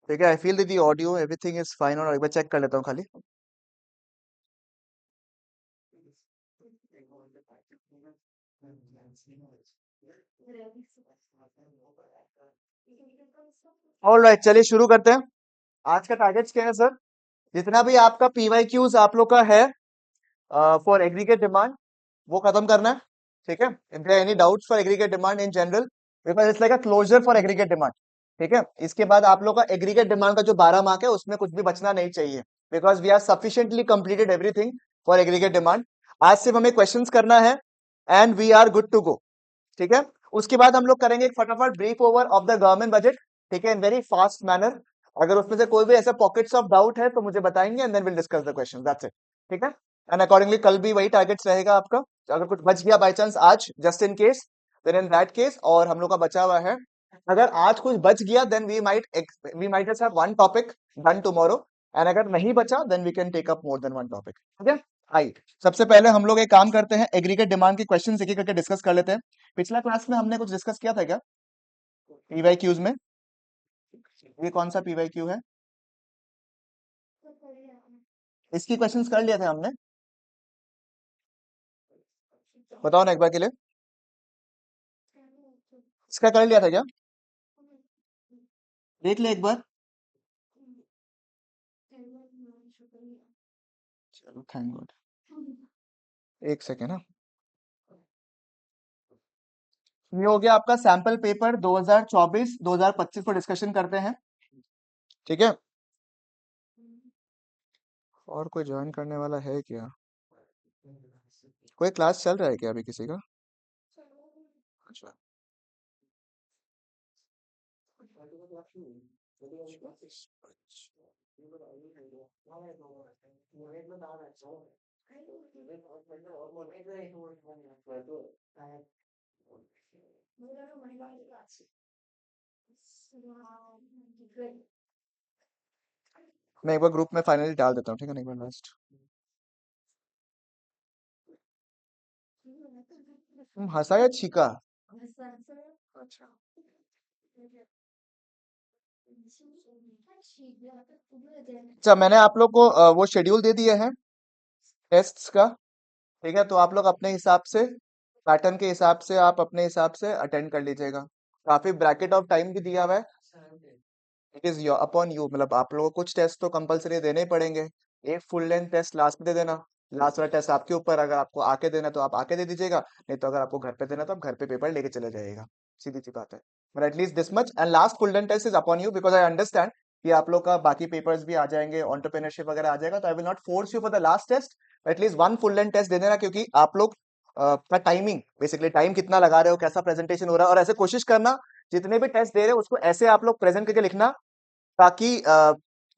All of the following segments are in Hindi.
ठीक है, I feel the audio everything is fine, और एक बार चेक कर लेता हूँ खाली। ऑलराइट, चलिए शुरू करते हैं। आज का टारगेट्स क्या है सर? जितना भी आपका पीवाई क्यूज आप लोग का है फॉर एग्रीगेट डिमांड, वो खत्म करना है। ठीक है, if there any doubts for aggregate demand in general, because it's like a closure for aggregate demand. ठीक है, इसके बाद आप लोग का एग्रीगेट डिमांड का जो 12 मार्क है उसमें कुछ भी बचना नहीं चाहिए, because we are sufficiently completed everything for aggregate demand. आज सिर्फ हमें क्वेश्चंस करना है and we are good to go. ठीक है, उसके बाद हम लोग करेंगे एक फटाफट brief over of the government budget. ठीक है, इन वेरी फास्ट मैनर। अगर उसमें से कोई भी ऐसा पॉकेट्स ऑफ डाउट है तो मुझे बताएंगे and then will discuss the question, that's it. ठीक है, एंड अकॉर्डिंगली कल भी वही टारगेट्स रहेगा आपका। अगर कुछ बच गया बाय चांस आज, just in case, then in that case, और हम लोग का बचा हुआ है, अगर आज कुछ बच गया then we might just have one topic done tomorrow, and अगर नहीं बचा then we can take up more than one topic. ठीक है, आई सबसे पहले हम लोग एक काम करते हैं, एग्रीगेट डिमांड के क्वेश्चन एक एक करके डिस्कस कर लेते हैं। पिछला क्लास में हमने कुछ डिस्कस किया था क्या पीवाई क्यूज में? ये कौन सा पीवाई क्यू है? इसकी क्वेश्चंस कर लिए थे हमने, बताओ ना एक बार के लिए। इसका कर लिया था क्या? देख ले एक बार। चलो थैंक गॉड, एक सेकेंड ना। ये हो गया आपका सैंपल पेपर 2024-2025 को डिस्कशन करते हैं। ठीक है, और कोई ज्वाइन करने वाला है क्या? कोई क्लास चल रहा है क्या अभी किसी का? अच्छा, मैं एक बार ग्रुप में फाइनली डाल देता हूँ, ठीक है ना, एक बार लास्ट। तुम हंसा या छीका? अच्छा, अच्छा मैंने आप लोग को वो शेड्यूल दे दिया है टेस्ट्स का। ठीक है, तो आप लोग अपने हिसाब से, पैटर्न के हिसाब से आप अपने हिसाब से अटेंड कर लीजिएगा। काफी ब्रैकेट ऑफ टाइम भी दिया हुआ है, it is your upon you, मतलब आप लोगों को कुछ टेस्ट तो कंपलसरी देने ही पड़ेंगे। एक फुल लेंथ टेस्ट लास्ट में दे देना, लास्ट वाला टेस्ट आपके ऊपर, अगर आपको आके देना तो आप आके दे दीजिएगा, नहीं तो अगर आपको घर पे देना तो आप घर पे पेपर लेके चले जाइएगा। सीधी सी बात है, but at least this much, and last full length test is upon you, because I understand कि आप लोग का बाकी पेपर्स भी आ जाएंगे, एंटरप्रेन्योरशिप वगैरह आ जाएगा, तो I will not force you for the last test. At least one full length test दे देना, क्योंकि आप लोग का टाइमिंग, बेसिकली टाइम कितना लगा रहे हो, कैसा प्रेजेंटेशन हो रहा है, और ऐसे कोशिश करना जितने भी टेस्ट दे रहे हो उसको ऐसे आप लोग प्रेजेंट करके लिखना, ताकि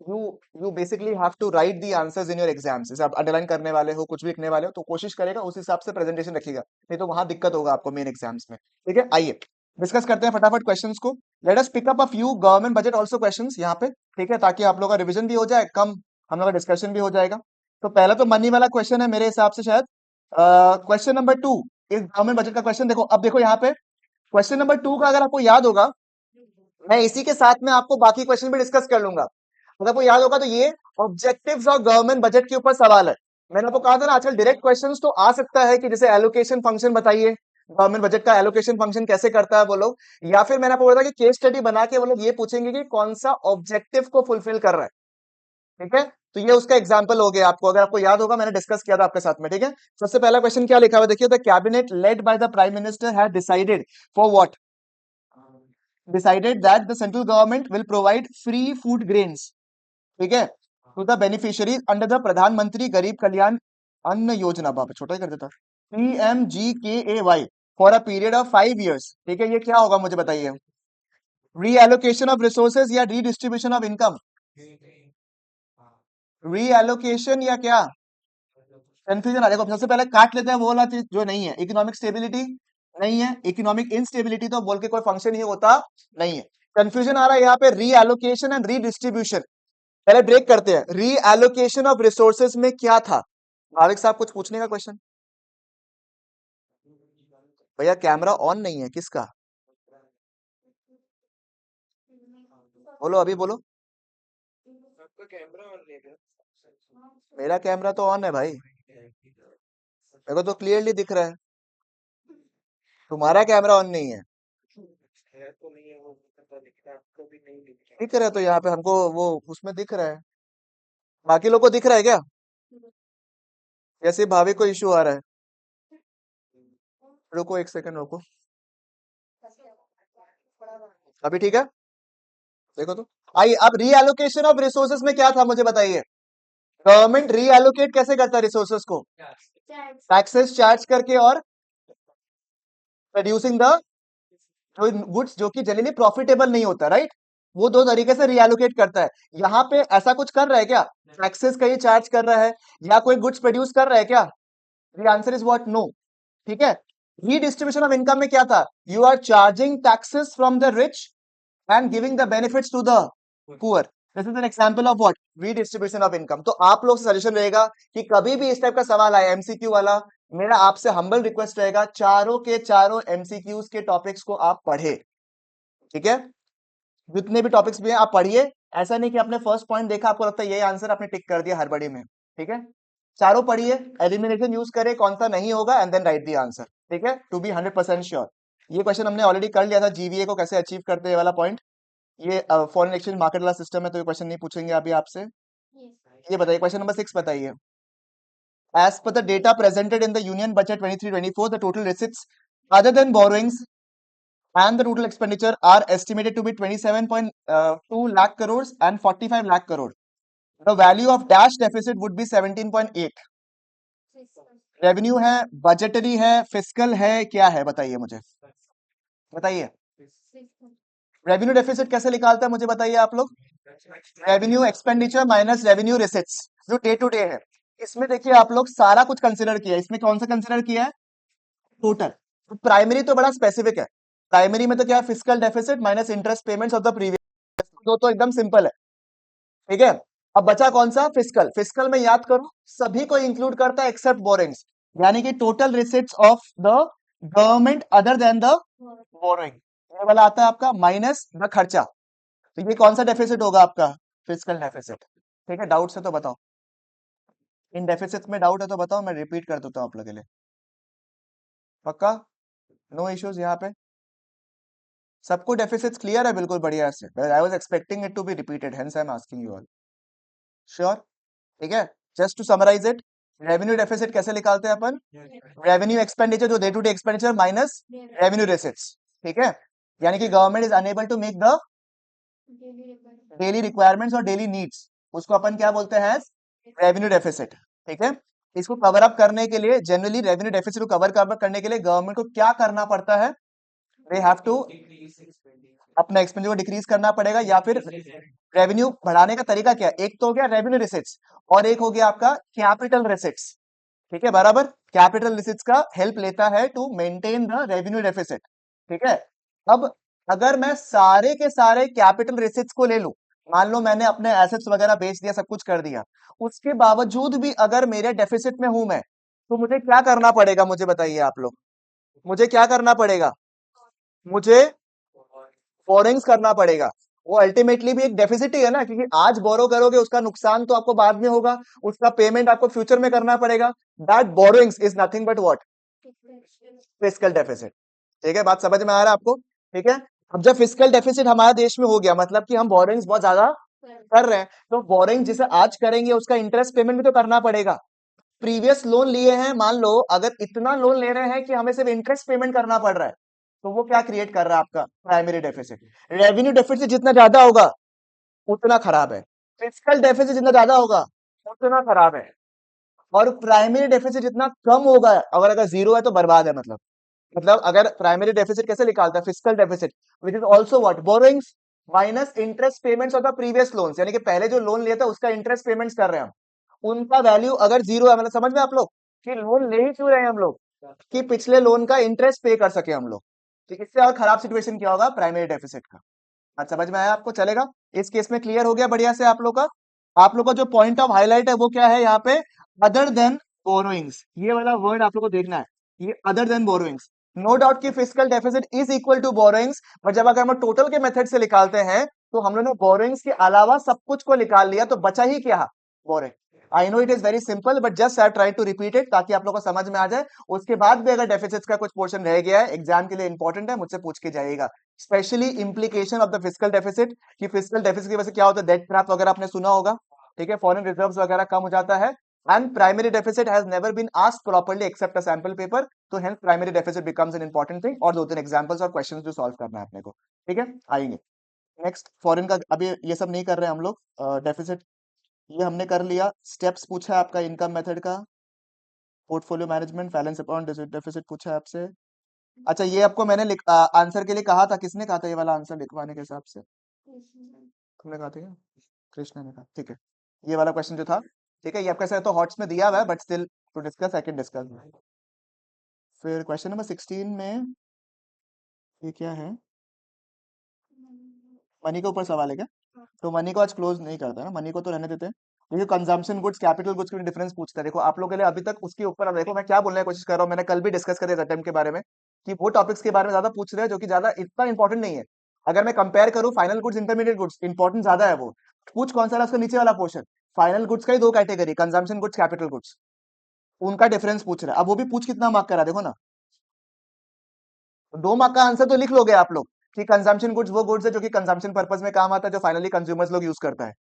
you you basically have to write the answers in your exams. जैसे आप अंडरलाइन करने वाले हो, कुछ भी लिखने वाले हो, तो कोशिश करेगा उस हिसाब से प्रेजेंटेशन रखिएगा, नहीं तो वहां दिक्कत होगा आपको मेन एग्जाम्स में। ठीक है, आइए डिस्कस करते हैं फटाफट क्वेश्चंस को। Let us pick up a few government budget also questions यहाँ पे। ठीक है, ताकि आप लोग का रिवीजन भी हो जाए, कम हम लोग का डिस्कशन भी हो जाएगा। तो पहला तो मनी वाला क्वेश्चन है मेरे हिसाब से शायद। क्वेश्चन नंबर 2 इस गवर्नमेंट बजट का क्वेश्चन, देखो अब देखो यहाँ पे क्वेश्चन नंबर 2 का अगर आपको याद होगा, मैं इसी के साथ में आपको बाकी क्वेश्चन भी डिस्कस कर लूंगा। अगर आपको याद होगा तो ये ऑब्जेक्टिव्स और गवर्नमेंट बजट के ऊपर सवाल है। मैंने आपको कहा था ना, आजकल डायरेक्ट क्वेश्चंस तो आ सकता है कि जैसे एलोकेशन फंक्शन बताइए, गवर्नमेंट बजट का एलोकेशन फंक्शन कैसे करता है वो लोग, या फिर मैंने आपको बोला था कि केस स्टडी बना के वो लोग ये पूछेंगे कि कौन सा ऑब्जेक्टिव को फुलफिल कर रहा है। ठीक है, तो ये उसका एग्जाम्पल हो गया आपको, अगर आपको याद होगा मैंने डिस्कस किया था आपके साथ में। ठीक है, सबसे पहला क्वेश्चन क्या लिखा हुआ है, देखिए, the cabinet led by the prime minister has decided for what, decided that the central government will provide free food grains, ठीक है, to the beneficiaries under the प्रधानमंत्री गरीब कल्याण अन्न योजना, बाप रे, छोटा ही कर देता, PMGKAY, for a period of 5 years। ठीक है, ये क्या होगा मुझे बताइए? रीएलोकेशन ऑफ रिसोर्सेज या रीडिस्ट्रीब्यूशन ऑफ इनकम? रीएलोकेशन या क्या? कंफ्यूजन आ, देखो सबसे पहले काट लेते हैं वो वाला चीज जो नहीं है, इकोनॉमिक स्टेबिलिटी नहीं है, इकोनॉमिक इंस्टेबिलिटी तो बोल के कोई फंक्शन ही होता नहीं है। कंफ्यूजन आ रहा है यहाँ पे रीएलोकेशन एंड रीडिस्ट्रीब्यूशन। पहले ब्रेक करते हैं, रीएलोकेशन ऑफ रिसोर्सेज में क्या था? भाविक साहब कुछ पूछने का क्वेश्चन? भैया कैमरा ऑन नहीं है किसका? बोलो, अभी बोलो। मेरा कैमरा तो ऑन है भाई, मेरे को तो क्लियरली दिख रहा है। तुम्हारा कैमरा ऑन नहीं है? दिख रहा है तो यहाँ पे हमको वो उसमें दिख रहा है। बाकी लोग को दिख रहा है क्या? जैसे भाभी को इशू आ रहा है। रुको एक सेकंड रुको। अभी ठीक है? देखो तो। आइए अब रीएलोकेशन ऑफ रिसोर्सेज में क्या था मुझे बताइए। गवर्नमेंट रीएलोकेट कैसे करता है रिसोर्सेज को? टैक्सेस चार्ज करके और प्रोड्यूसिंग द जो गुड्स जो कि जनरली प्रॉफिटेबल नहीं होता, राइट? वो दो तरीके से रीएलोकेट करता है। यहाँ पे ऐसा कुछ कर रहा है क्या? टैक्सेस कहीं चार्ज कर रहा है या कोई गुड्स प्रोड्यूस कर रहा है क्या? The answer is what? No. ठीक है। रीडिस्ट्रीब्यूशन ऑफ इनकम में क्या था? You are charging taxes from the rich and giving the benefits to the poor. This is an example of what? Redistribution of income. तो आप लोग से सजेशन रहेगा कि कभी भी इस टाइप का सवाल आए एमसीक्यू वाला, मेरा आपसे हम्बल रिक्वेस्ट रहेगा चारों के चारों एमसीक्यूज के टॉपिक्स को आप पढ़े। ठीक है? जितने भी टॉपिक्स भी हैं आप पढ़िए। ऐसा नहीं कि आपने फर्स्ट पॉइंट देखा आपको लगता है यही आंसर आपने टिक कर दिया हड़बड़ी में। ठीक है? चारों पढ़िए, एलिमिनेशन यूज करें कौन सा नहीं होगा and then write the answer. ठीक है? To be 100% sure. ये क्वेश्चन हमने ऑलरेडी कर लिया था, जीवीए को कैसे अचीव करते हैं वाला पॉइंट। ये फॉरेन एक्सचेंज मार्केट वाला सिस्टम है तो ये क्वेश्चन नहीं पूछेंगे अभी आपसे। ये बताइए क्वेश्चन नंबर 6 बताइए। As per the data presented in the union budget 23-24 the total receipts other than borrowings and the total expenditure are estimated to be 27.2 lakh crores and 45 lakh crore. The value of dash deficit would be 17.8. Revenue है, बजटरी है, फिस्कल है, क्या है बताइए मुझे, बताइए। रेवेन्यू डेफिसिट कैसे निकालता है मुझे बताइए आप लोग। Revenue expenditure minus revenue receipts जो डे टू डे है। इसमें देखिए आप लोग सारा कुछ कंसिडर किया है। इसमें कौन सा कंसिडर किया है? टोटल। प्राइमरी तो बड़ा स्पेसिफिक है। प्राइमरी में तो क्या है? Fiscal deficit minus interest payments of the previous. तो एकदम सिंपल है। ठीक है। अब बचा कौन सा? फिस्कल। फिस्कल में याद करो सभी को इंक्लूड करता है एक्सेप्ट बोरिंग्स, यानी कि total receipts of the government other than the boring. ये वाला आता है आपका माइनस द खर्चा। तो ये कौन सा डेफिसिट होगा आपका? Fiscal deficit. ठीक है। डाउट है तो बताओ, इन डेफिसिट में डाउट है तो बताओ, मैं रिपीट कर देता हूँ आप लोगों के लिए। पक्का? नो इश्यूज यहाँ पे? सबको डेफिसिट्स क्लियर है बिल्कुल बढ़िया से? I was expecting it to be repeated, hence I am asking you all. Sure? ठीक है। Just to summarise it, revenue deficit कैसे निकालते हैं अपन? रेवेन्यू एक्सपेंडिचर जो day to day expenditure minus revenue receipts. ठीक है। यानी कि government is unable to make the daily requirements और डेली नीड्स, उसको अपन क्या बोलते हैं? Revenue deficit. ठीक है। इसको कवर अप करने के लिए, जनरली रेवेन्यू डेफिसिट को कवर करने के लिए गवर्नमेंट को क्या करना पड़ता है? दे हैव टू अपना एक्सपेंडिचर को डिक्रीज करना पड़ेगा, या फिर रेवेन्यू बढ़ाने का तरीका क्या है? एक तो हो गया रेवेन्यू रिसिट्स और एक हो गया आपका कैपिटल रिसिट्स। ठीक है, बराबर। कैपिटल रिसिट्स का हेल्प लेता है to maintain the revenue deficit. ठीक है। अब अगर मैं सारे के सारे कैपिटल रिसिट्स को ले लूं, मान लो मैंने अपने एसेट्स वगैरह बेच दिया, सब कुछ कर दिया, उसके बावजूद भी अगर मेरे डेफिसिट में हूं मैं, तो मुझे क्या करना पड़ेगा मुझे बताइए आप लोग। मुझे क्या करना पड़ेगा? मुझे बोरोइंग्स करना पड़ेगा। वो अल्टीमेटली भी एक डेफिसिट ही है ना, क्योंकि आज बोरो करोगे उसका नुकसान तो आपको बाद में होगा, उसका पेमेंट आपको फ्यूचर में करना पड़ेगा। That borrowings is nothing but what? Fiscal deficit. ठीक है, बात समझ में आ रहा है आपको? ठीक है। अब जब फिस्कल डेफिसिट हमारे देश में हो गया, मतलब कि हम बोरोइंग्स बहुत ज्यादा कर रहे हैं, तो बोरोइंग जिसे आज करेंगे उसका इंटरेस्ट पेमेंट भी तो करना पड़ेगा। प्रीवियस लोन लिए हैं, मान लो अगर इतना लोन ले रहे हैं कि हमें सिर्फ इंटरेस्ट पेमेंट करना पड़ रहा है, तो वो क्या क्रिएट कर रहा है? आपका प्राइमरी डेफिसिट। रेवेन्यू डेफिसिट जितना ज्यादा होगा उतना खराब है, फिस्कल डेफिसिट जितना ज्यादा होगा उतना खराब है, और प्राइमरी डेफिसिट जितना कम होगा, अगर जीरो है तो बर्बाद है। मतलब अगर प्राइमरी डेफिसिट कैसे निकालता है? Fiscal deficit which is also what? Borrowings minus interest payments of the previous loans, यानी कि पहले जो लोन लिया था उसका इंटरेस्ट पेमेंट्स कर रहे हैं हम, उनका वैल्यू अगर जीरो है, मतलब समझ में आप लोग कि लोन ले ही क्यों रहे हैं हम लोग? कि पिछले लोन का इंटरेस्ट पे कर सके हम लोग। ठीक, इससे और खराब सिचुएशन क्या होगा? प्राइमरी डेफिसिट का। अच्छा, समझ में आया आपको? चलेगा? इस केस में क्लियर हो गया बढ़िया से आप लोग का। आप लोग का जो पॉइंट ऑफ हाईलाइट है वो क्या है यहाँ पे? अदर देन बोरोइंग्स, ये वाला वर्ड आप लोग को देखना है, ये other than borrowings. No doubt कि fiscal deficit is equal to borrowings, but जब अगर हम टोटल के मेथड से निकालते हैं तो हम लोगों ने बोरोइंग्स के अलावा सब कुछ को निकाल लिया, तो बचा ही क्या? Boring. I know it is very simple, but just I try to repeat it ताकि आप लोगों को समझ में आ जाए। उसके बाद भी अगर डेफिसिट्स का कुछ पोर्शन रह गया है, एग्जाम के लिए इंपॉर्टेंट है, मुझसे पूछ के जाइएगा। Specially implication of the physical deficit, कि फिजिकल डेफिसिट की वजह से क्या होता है, डेट ट्रैप वगैरह आपने सुना होगा। ठीक है, फॉरेन रिजर्व्स वगैरह कम हो जाता है। And primary deficit has never been asked properly except a sample paper, तो hence primary deficit becomes an important thing, और दो तीन एग्जांपल्स और क्वेश्चंस जो सॉल्व करना है अपने को। ठीक है, आएंगे। नेक्स्ट फॉरेन का अभी ये सब नहीं कर रहे हैं हम लोग। डेफिसिट ये हमने कर लिया। स्टेप्स पूछा है आपका इनकम मेथड का, portfolio management, balance upon deficit पूछा है आपसे। अच्छा, ये आपको मैंने आंसर के लिए कहा था, किसने कहा था ये वाला आंसर लिखवाने के हिसाब से? तुमने कहा था क्या? कृष्णा ने कहा, ठीक है। ये वाला क्वेश्चन जो था, ठीक है, ये आपका तो हॉट्स में दिया हुआ है, but still to discuss I can discuss. फिर क्वेश्चन नंबर 16 में ये क्या है? मनी के ऊपर सवाल है क्या? तो मनी को आज क्लोज नहीं करता ना, मनी को तो रहने देते हैं। देखिए, कंजम्पशन गुड्स कैपिटल गुड्स के डिफरेंस पूछता है। देखो आप लोग के लिए अभी तक उसके ऊपर, अब देखो मैं क्या बोलने की कोशिश कर रहा हूँ, मैंने कल भी डिस्कस करे अटेम्प्ट के बारे में, कि वो टॉपिक्स के बारे में ज्यादा पूछ रहे हैं जो कि ज्यादा इतना इंपॉर्टेंट नहीं है। अगर मैं कंपेयर करूँ final goods intermediate goods, important ज्यादा है वो। पूछ कौन सा रहा उसका नीचे वाला पोर्शन, फाइनल गुड्स का ही दो category, consumption goods capital goods, उनका डिफरेंस पूछ रहा है। अब वो भी पूछ कितना मार्क करा, देखो ना। तो 2 मार्क का आंसर तो लिख लोगे आप लोग, कि कंजम्पशन गुड्स वो गुड्स है जो कि कंजम्पशन पर्पस में काम आता है, जो फाइनली कंज्यूमर्स लोग यूज करता है।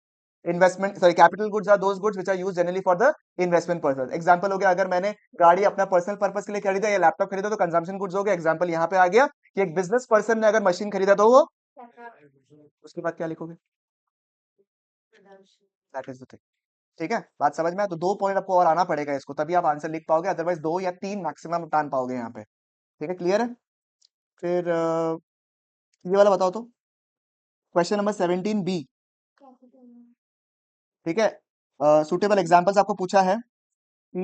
Investment sorry capital goods are those goods which are used generally for the investment purpose. Example हो गया, अगर मैंने गाड़ी अपना पर्सनल पर्पस के लिए खरीदा या लैपटॉप खरीदा तो कंजम्पशन गुड्स हो गया। एग्जांपल यहाँ पे आ गया कि एक बिजनेस पर्सन ने अगर मशीन खरीदा तो वो, उसके बाद क्या लिखोगे? That is the thing. ठीक है, बात समझ में आया? तो 2 पॉइंट आपको और आना पड़ेगा इसको, तभी आप आंसर लिख पाओगे, अदरवाइज 2 या 3 मैक्सिमम टान पाओगे यहाँ पे। ठीक है, क्लियर है? फिर ये वाला बताओ तो, क्वेश्चन नंबर 17B। ठीक है, सुटेबल एग्जांपल्स आपको पूछा है कि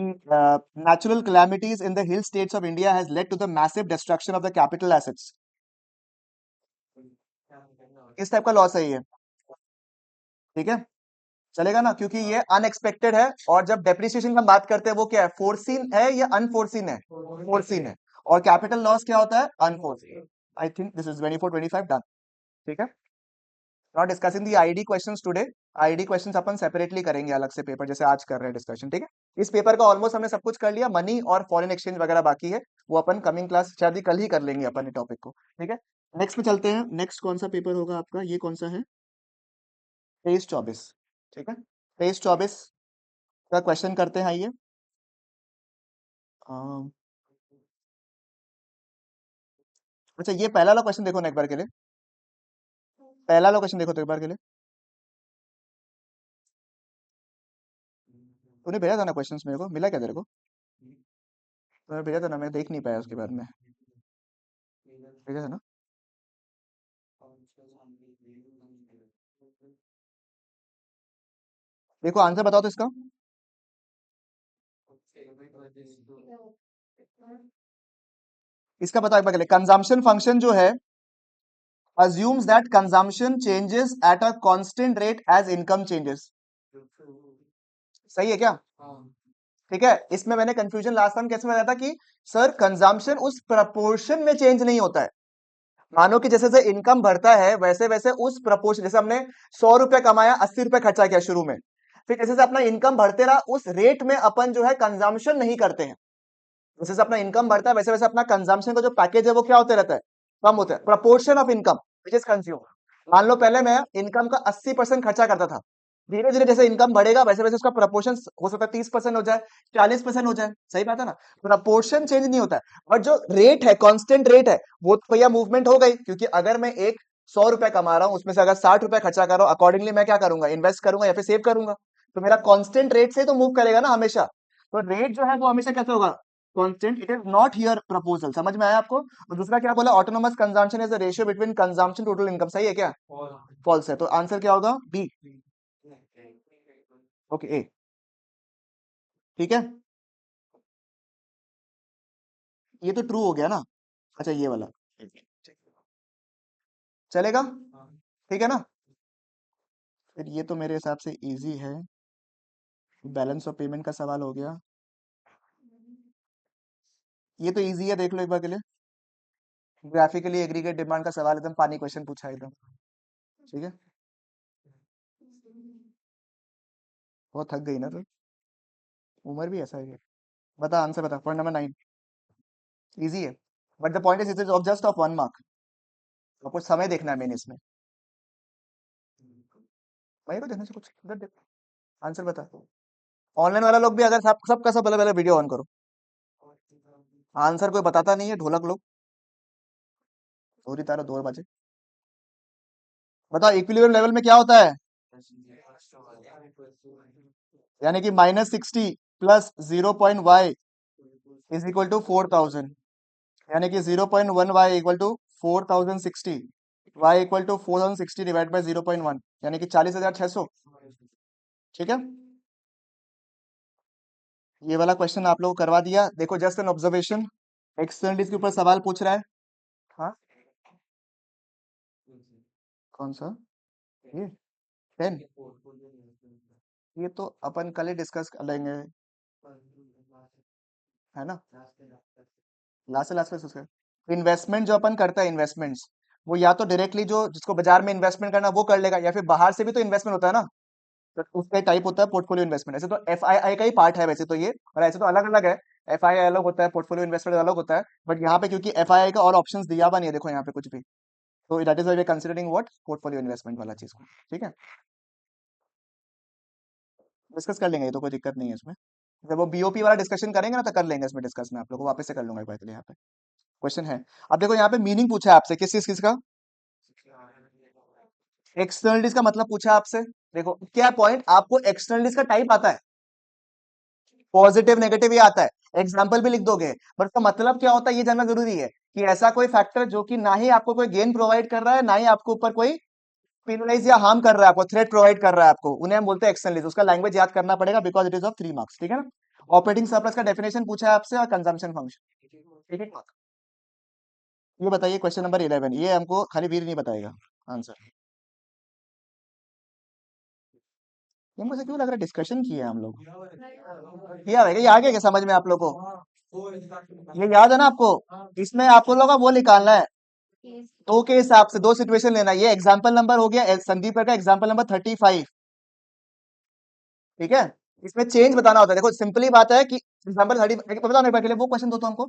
natural calamities in the hill states of India has led to the massive destruction of the capital assets। किस टाइप का लॉस है ये? ठीक है, चलेगा ना, क्योंकि ये अनएक्सपेक्टेड है। और जब डेप्रिसिएशन की हम बात करते हैं, वो क्या है, फोर्सीन है या अनफोर्सीन है? फोर्सीन है। और कैपिटल लॉस क्या होता है? Unforeseen. I think this is 24-25 done. ठीक है, not discussing the ID questions today. ID questions upon separately करेंगे अलग से पेपर, जैसे आज कर रहे हैं डिस्कशन। ठीक है, इस पेपर का ऑलमोस्ट हमने सब कुछ कर लिया, मनी और फॉरेन एक्सचेंज वगैरह बाकी है, वो अपन कमिंग क्लास शायद ही कल ही कर लेंगे अपन टॉपिक को। ठीक है, नेक्स्ट पे चलते हैं। नेक्स्ट कौन सा पेपर होगा आपका, ये कौन सा है? 23-24। ठीक है, 23-24 का क्वेश्चन करते हैं, आइए। अम, अच्छा, ये पहला वाला क्वेश्चन देखो ना एक बार के लिए, पहला वाला क्वेश्चन देखो तो एक बार के लिए। तूने भेजा था ना क्वेश्चंस, मेरे को मिला क्या तेरे को? तूने भेजा था ना, मैं देख नहीं पाया उसके बाद में। भेजा था ना? देखो आंसर बताओ तो इसका। इसका बताओ एक बार के लिए, कंजम्पशन फंक्शन जो है assumes that consumption changes at a constant rate as income changes। सही है क्या? ठीक है, इसमें मैंने कंफ्यूजन लास्ट टाइम कैसे बताया था कि सर कंजम्पशन उस प्रपोर्शन में चेंज नहीं होता है। मानो कि जैसे जैसे इनकम बढ़ता है वैसे वैसे उस प्रपोर्शन, जैसे हमने 100 रुपए कमाया, 80 रुपए खर्चा किया शुरू में, फिर जैसे जैसे अपना इनकम बढ़ते रहा उस रेट में अपन जो है कंजम्पशन नहीं करते हैं। जैसे जैसे अपना इनकम बढ़ता है वैसे वैसे अपना कंजम्पशन का जो पैकेज है वो क्या होते रहता है, कम होता है। Proportion of income which is consume. मान लो पहले मैं इनकम का 80% खर्चा करता था, धीरे धीरे जैसे इनकम बढ़ेगा वैसे वैसे उसका प्रपोर्शन हो सकता है 30% हो जाए, 40% हो जाए। सही बात है ना? प्रपोर्शन चेंज नहीं होता है, बट जो रेट है, कांस्टेंट रेट है, वो तो भैया मूवमेंट हो गई, क्योंकि अगर मैं एक 100 रुपए कमा रहा हूं उसमें से अगर 60 रुपए खर्चा कर रहा हूं, अकॉर्डिंगली मैं क्या करूंगा, इन्वेस्ट करूंगा या फिर सेव करूंगा। तो मेरा कांस्टेंट रेट से तो मूव करेगा ना हमेशा। तो रेट जो है वो हमेशा कैसे होगा, constant. It is not here proposal. समझ में आया आपको? और दूसरा क्या बोला, autonomous consumption is the ratio between consumption total income. सही है क्या? फॉल्स है, तो आंसर क्या होगा? बी। ओके, ए। ठीक है, ये तो ट्रू हो गया ना। अच्छा, ये वाला चलेगा? ठीक है ना? फिर ये तो मेरे हिसाब से इजी है, बैलेंस ऑफ पेमेंट का सवाल हो गया। ये तो इजी है, देख लो एक बार के लिए। ग्राफिकली एग्रीगेट डिमांड का सवाल एकदम पानी क्वेश्चन पूछा है एकदम। ठीक है, बहुत थक गई ना तो। उम्र भी ऐसा ही है। बता आंसर बता, पॉइंट नंबर 9। इजी है, but the point is of just of 1 mark. तो कुछ समय देखना है मैंने इसमें। भाई को देखने से कुछ इधर देख। आंसर बता। ऑनलाइन वाला लोग भी अगर सब सबका सब पहले पहले वीडियो ऑन करो। आंसर कोई बताता नहीं है, ढोलक लोग। सॉरी तारा 2 बजे। बताओ इक्विलिब्रियम लेवल में क्या होता है? यानी कि -60 plus 0.y is equal to 4000। यानी कि 0.1y equal to 4060। y equal to 4060 divide by 0.1, यानी कि 40,600। ठीक है, ये वाला क्वेश्चन आप लोगों को करवा दिया। देखो जस्ट एन ऑब्जर्वेशन, एक्सटर्नलिटीज के ऊपर सवाल पूछ रहा है। हाँ, कौन सा? ये 10। ये तो अपन कल ही डिस्कस कर लेंगे, है ना। लास्ट में उसका इन्वेस्टमेंट जो अपन करता है, इन्वेस्टमेंट्स वो या तो डायरेक्टली जो जिसको बाजार में इन्वेस्टमेंट करना वो कर लेगा, या फिर बाहर से भी तो इन्वेस्टमेंट होता है ना। तो उसका टाइप होता है पोर्टफोलियो इन्वेस्टमेंट। ऐसे तो एफआईआई का ही पार्ट है वैसे तो ये, और ऐसे तो अलग अलग है। एफआईआई अलग होता है, पोर्टफोलियो इन्वेस्टमेंट अलग होता है। बट यहाँ पे क्योंकि एफआईआई का और ऑप्शंस दिया हुआ नहीं है, देखो यहाँ पे कुछ भी, तो that is why we considering what portfolio investment वाला चीज को। ठीक है, डिस्कस कर लेंगे, ये तो कोई दिक्कत नहीं है इसमें। जब वो बीओपी वाला डिस्कशन करेंगे ना तो कर लेंगे इसमें डिस्कस। में आप लोग को वापस से कर लूंगा एक बार के लिए यहाँ पे। क्वेश्चन है, अब देखो यहाँ पे मीनिंग पूछा है आपसे किस चीज किसका। एक्सटर्नलिटीज का मतलब पूछा है आपसे। देखो क्या पॉइंट, आपको एक्सटर्नलिटीज का टाइप आता है, पॉजिटिव नेगेटिव ये आता है, एग्जाम्पल भी लिख दोगे। बट उसका मतलब क्या होता है ये जानना जरूरी है, कि ऐसा कोई फैक्टर जो कि ना ही आपको कोई गेन प्रोवाइड कर रहा है, ना ही आपको ऊपर कोई पेनलाइज या हार्म कर रहा है, आपको थ्रेट प्रोवाइड कर रहा है आपको, उन्हें हम बोलते हैं एक्सटर्नलिटीज। उसका लैंग्वेज याद करना पड़ेगा because it is of 3 marks. ठीक है ना। ऑपरेटिंग सरप्लस का डेफिनेशन पूछा है आपसे, और कंजम्पशन फंक्शन। ठीक है, ये बताइए क्वेश्चन नंबर 11, ये हमको खाली वीर नहीं बताएगा आंसर। ये मुझे क्यों लग रहा है डिस्कशन किए हम लोग। किया है क्या? ये आ गया क्या समझ में आप लोग को? ये याद है ना आपको? इसमें आपको लोग का वो निकालना है, दो के हिसाब से दो सिचुएशन लेना है। ये एग्जाम्पल नंबर हो गया संदीप का एग्जाम्पल नंबर 35। ठीक है, इसमें चेंज बताना होता है। देखो सिंपली बात है कि एग्जाम्पल 30 बताओ ना एक बार के लिए, वो क्वेश्चन दो तो हमको,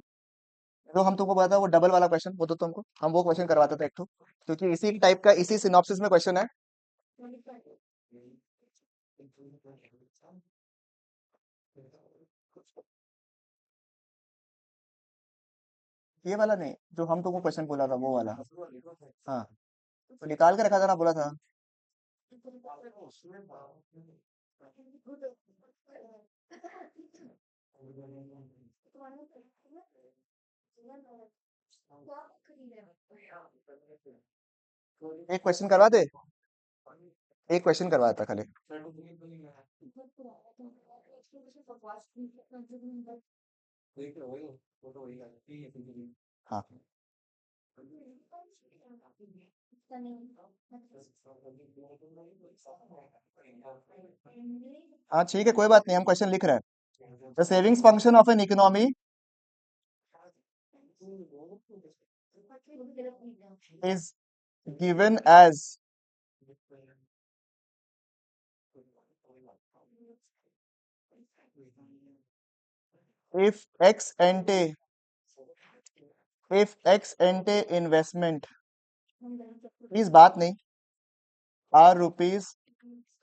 जो हम तुमको बताया वो डबल वाला क्वेश्चन वो दो तो हमको, हम वो क्वेश्चन करवाते थे एक ठो, क्योंकि इसी टाइप का इसी सिनॉप्सिस में क्वेश्चन है। ये वाला नहीं, जो हम तुमको क्वेश्चन बोला था वो वाला। हाँ, तो निकाल के रखा था ना, बोला था। एक क्वेश्चन करवा दे, एक क्वेश्चन करवाया था खाली। हाँ हाँ, ठीक है कोई बात नहीं, हम क्वेश्चन लिख रहे हैं। The savings function of an economy is given as if ex ante investment इस बात नहीं आर रुपीज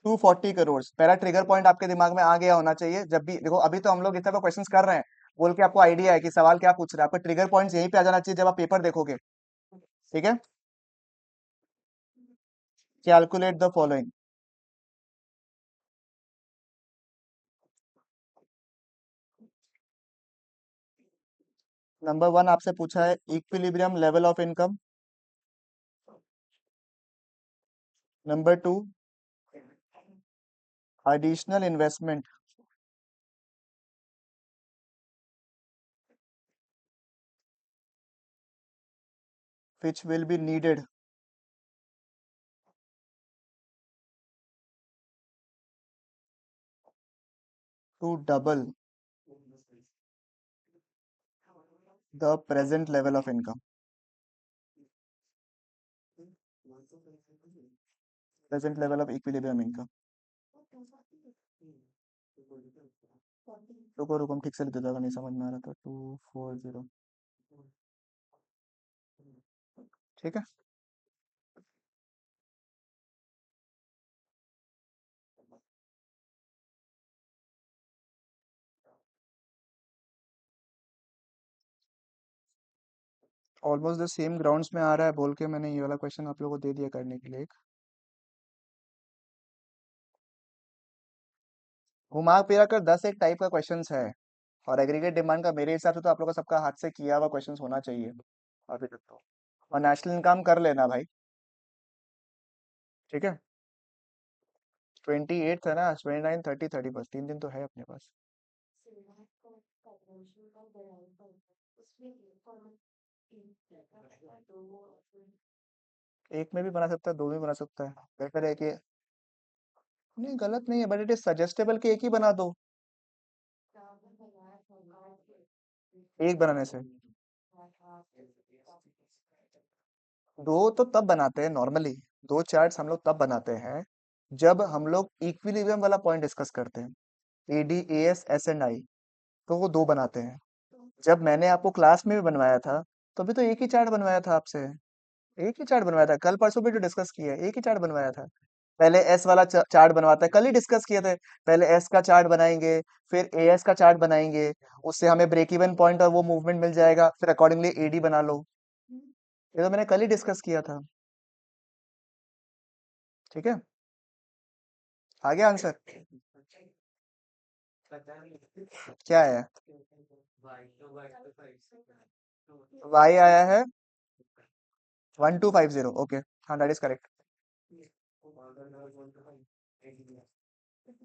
240 करोड़। पहला ट्रिगर पॉइंट आपके दिमाग में आ गया होना चाहिए जब भी देखो, अभी तो हम लोग इतना क्वेश्चंस कर रहे हैं बोल के आपको आइडिया है कि सवाल क्या पूछ रहा है, आपका ट्रिगर पॉइंट यहीं पे आ जाना चाहिए जब आप पेपर देखोगे। ठीक है, कैलकुलेट द फॉलोइंग। नंबर 1 आपसे पूछा है equilibrium level of income. Number 2 additional investment which will be needed to double the present level of income, present level of equilibrium income। रुको रुको, हम ठीक से लिख देता, अगर नहीं समझ में आ रहा था। 240। ठीक है। ऑलमोस्ट द सेम ग्राउंड्स में आ रहा है बोल के मैंने ये वाला क्वेश्चन आप लोगों को दे दिया करने के लिए एक। घुमा फिरा कर 10 एक टाइप का क्वेश्चंस है, और एग्रीगेट डिमांड का मेरे हिसाब से तो आप लोगों का सबका हाथ से किया हुआ क्वेश्चंस होना चाहिए अभी तक तो। और नेशनल इनकम कर लेना भाई। ठीक है। 28 है ना, 29 30 31, 3 दिन तो है अपने पास। एक में भी बना सकता है, दो में भी बना सकता है। बेटर है कि नहीं, गलत नहीं है, बट इट इज सजेस्टेबल कि एक ही बना दो, एक बनाने से। दो तो तब बनाते हैं नॉर्मली, दो चार्ट्स हम लोग तब बनाते हैं जब हम लोग इक्विलिब्रियम वाला पॉइंट डिस्कस करते हैं, AD AS S and I, तो वो दो बनाते हैं। जब मैंने आपको क्लास में भी बनवाया था तो भी तो एक ही चार्ट बनवाया था आपसे, एक ही चार्ट बनवाया था, कल परसों भी जो डिस्कस किया है एक ही चार्ट बनवाया था। पहले एस वाला चार्ट बनवाता है, कल ही डिस्कस किए थे। पहले एस का चार्ट बनाएंगे, फिर एएस का चार्ट बनाएंगे, उससे हमें ब्रेक इवन पॉइंट और वो मूवमेंट मिल जाएगा, फिर अकॉर्डिंगली एडी बना लो। ये तो मैंने कल ही डिस्कस किया था। ठीक है। आ गया आंसर? क्या है? वाई आया है 1250, ओके। हाँ, that is correct.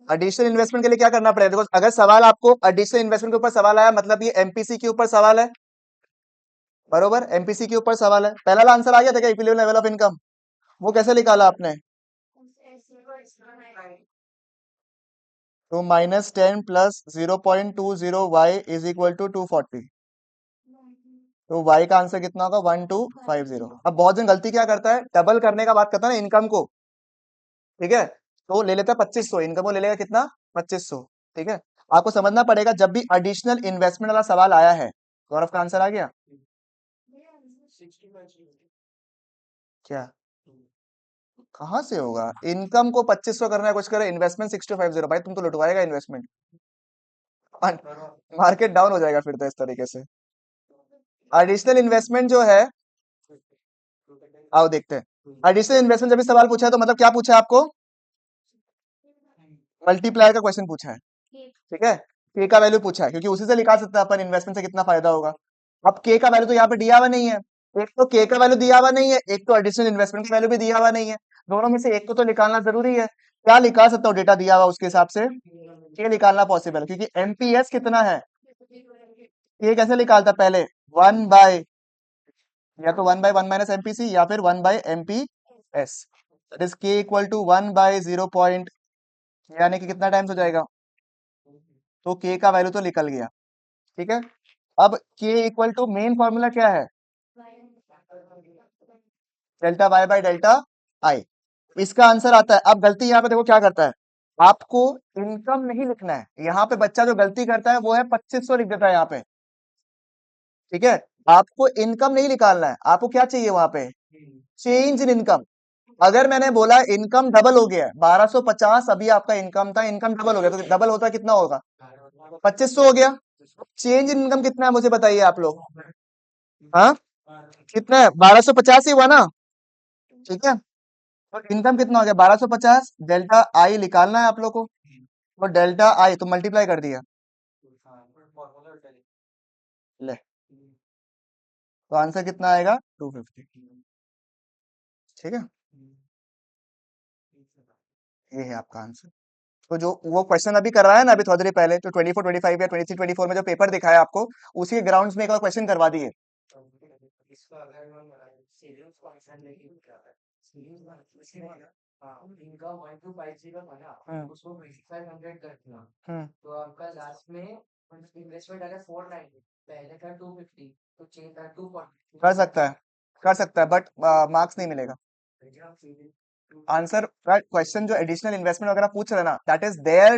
Additional investment के लिए क्या करना पड़ेगा? देखो, अगर सवाल आपको एडिशनल इन्वेस्टमेंट के ऊपर सवाल आया, मतलब ये एमपीसी के ऊपर सवाल है, बरोबर। एमपीसी के ऊपर सवाल है, पहला वाला आंसर आ गया था क्या, इक्विलिब्रियम लेवल ऑफ इनकम? वो कैसे निकाला आपने? तो -10 plus 0.20 y is equal to 240। तो y का आंसर कितना होगा? 1250। अब बहुत जन गलती क्या करता है, डबल करने का बात करता है ना इनकम को। ठीक है। तो ले लेता है 2500, इनकम को ले लेगा कितना? 2500। ठीक है। आपको समझना पड़ेगा, जब भी एडिशनल इन्वेस्टमेंट वाला सवाल आया है, गौरव का आंसर आ गया क्या? कहाँ से होगा? इनकम को 2500 करना है, कुछ करे, इन्वेस्टमेंट 6250। भाई तुम तो लुटवाएगा इन्वेस्टमेंट, मार्केट डाउन हो जाएगा फिर तो इस तरीके से। एडिशनल इन्वेस्टमेंट जो है, आओ देखते हैं। एडिशनल इन्वेस्टमेंट जब भी सवाल पूछा है तो मतलब क्या पूछा है आपको? मल्टीप्लायर का क्वेश्चन पूछा है। ठीक है। के का वैल्यू पूछा है, क्योंकि उसी से निकाल सकते हैं अपन इन्वेस्टमेंट से कितना फायदा होगा। अब के का वैल्यू तो यहाँ पे दिया हुआ नहीं है, एक तो के का वैल्यू दिया हुआ नहीं है, एक तो एडिशनल इन्वेस्टमेंट का वैल्यू भी दिया हुआ नहीं है। दोनों में से एक को तो निकालना जरूरी है। क्या निकाल सकता हूँ डेटा दिया हुआ उसके हिसाब से? के निकालना पॉसिबल है, क्योंकि एमपीएस कितना है, ये कैसे निकालता है पहले? 1/, या तो 1/1 - एमपीसी, या फिर 1/एमपीएस। दैट इज के इक्वल टू 1/0 यानी कि कितना टाइम्स हो जाएगा? तो के का वैल्यू तो निकल गया। ठीक है। अब के इक्वल टू मेन फॉर्मूला क्या है? Delta Y by delta I. इसका आंसर आता है। अब गलती यहाँ पे देखो क्या करता है, आपको इनकम नहीं लिखना है यहाँ पे। बच्चा जो गलती करता है वो है 2500 लिख देता है यहाँ पे। ठीक है। आपको इनकम नहीं निकालना है, आपको क्या चाहिए वहां पे? Change in income. अगर मैंने बोला इनकम डबल हो गया है, 1250 अभी आपका इनकम था, इनकम डबल हो गया, तो डबल होता कितना होगा? 2500 हो गया। चेंज इन इनकम कितना है मुझे बताइए आप लोग। हाँ, कितना है? 1250 ही हुआ ना। ठीक है। तो इनकम कितना हो गया? 1250। डेल्टा आई निकालना है आप लोग को, तो डेल्टा आई तो मल्टीप्लाई कर दिया। ले, तो आंसर कितना आएगा? 250। ठीक है। ये है आपका आंसर। तो जो वो क्वेश्चन अभी कर रहा है ना, अभी थोड़ी देर पहले, तो 24 25 या 23 24 में जो पेपर दिखाया आपको, उसी के ग्राउंड्स में एक और क्वेश्चन करवा दिए। हम्म। कर सकता है, कर सकता है, बट मार्क्स नहीं मिलेगा। आंसर, क्वेश्चन जो एडिशनल इन्वेस्टमेंट वगैरह पूछ रहे हैं ना, that is there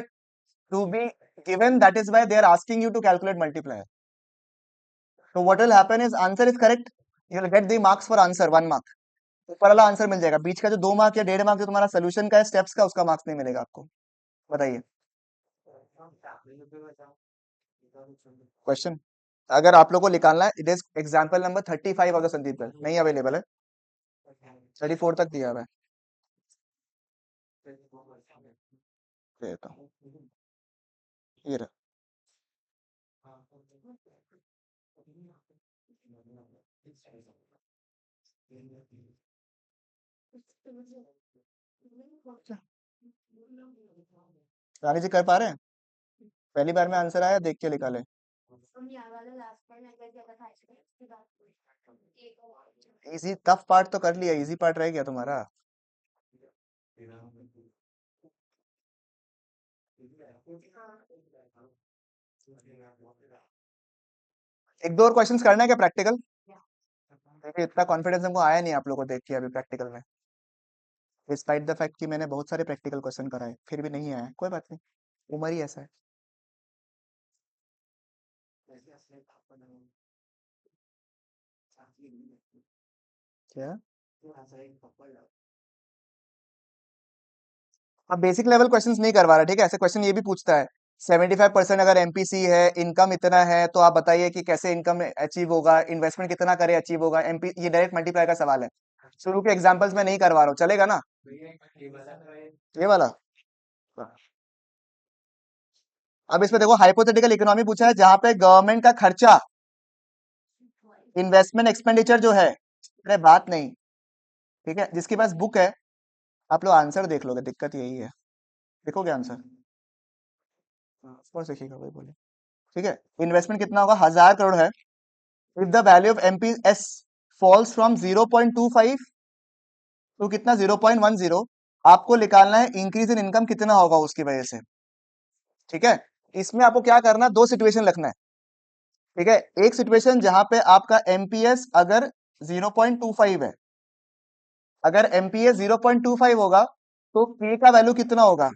to be given. That is why they are asking you to calculate multiplier. So what will happen is answer is correct. You will get the marks for answer 1 mark. ऊपर वाला आंसर मिल जाएगा, बीच का जो 2 मार्क या 1.5 मार्क जो तुम्हारा सोल्यूशन का है, स्टेप्स का, उसका मार्क्स नहीं मिलेगा आपको। बताइए क्वेश्चन। अगर आप लोग को निकालना है, इट इज एग्जाम्पल नंबर 35 अगर संदीप सर नहीं अवेलेबल है, 34 तक दिया हुआ है। देता हूँ, ये रहा। रानी जी कर पा रहे हैं? पहली बार में आंसर आया, देख के निकाले। इजी टफ पार्ट तो कर लिया, इजी पार्ट रह गया तुम्हारा। एक दो और क्वेश्चंस करना है क्या प्रैक्टिकल? देखिए इतना कॉन्फिडेंस हमको आया नहीं आप लोगों को देख के अभी प्रैक्टिकल में, डिस्पाइट द फैक्ट कि मैंने बहुत सारे प्रैक्टिकल क्वेश्चन कराए, फिर भी नहीं आया। कोई बात नहीं, उम्र ही ऐसा है। क्या? अब बेसिक लेवल क्वेश्चंस नहीं करवा रहा, ठीक है? ऐसे क्वेश्चन ये भी पूछता है 75% अगर एमपीसी है, इनकम इतना है, तो आप बताइए कि कैसे इनकम अचीव होगा, इन्वेस्टमेंट कितना करे अचीव होगा, एमपी, ये डायरेक्ट मल्टीप्लाई का सवाल है। शुरू के एग्जांपल्स में नहीं करवा रहा हूँ, चलेगा ना? ये वाला। अब इसमें देखो हाइपोथेटिकल इकोनॉमी पूछा है जहां पे गवर्नमेंट का खर्चा, इन्वेस्टमेंट एक्सपेंडिचर जो है, अरे बात नहीं, ठीक है? जिसके पास बुक है आप लोग आंसर देख लोगे, दिक्कत यही है। देखोगे आंसर? और देखिएगा, वही बोले, ठीक है? इन्वेस्टमेंट कितना होगा, 1000 करोड़ है। If the value of MPS falls from 0.25 to कितना, 0.10, आपको निकालना है इंक्रीज इन इनकम कितना होगा उसकी वजह से, ठीक है? इसमें आपको क्या करना, दो सिचुएशन रखना है, ठीक है? एक सिचुएशन जहां पे आपका एमपीएस अगर 0.25 है, अगर एमपीएस 0.25 होगा तो के का वैल्यू कितना होगा,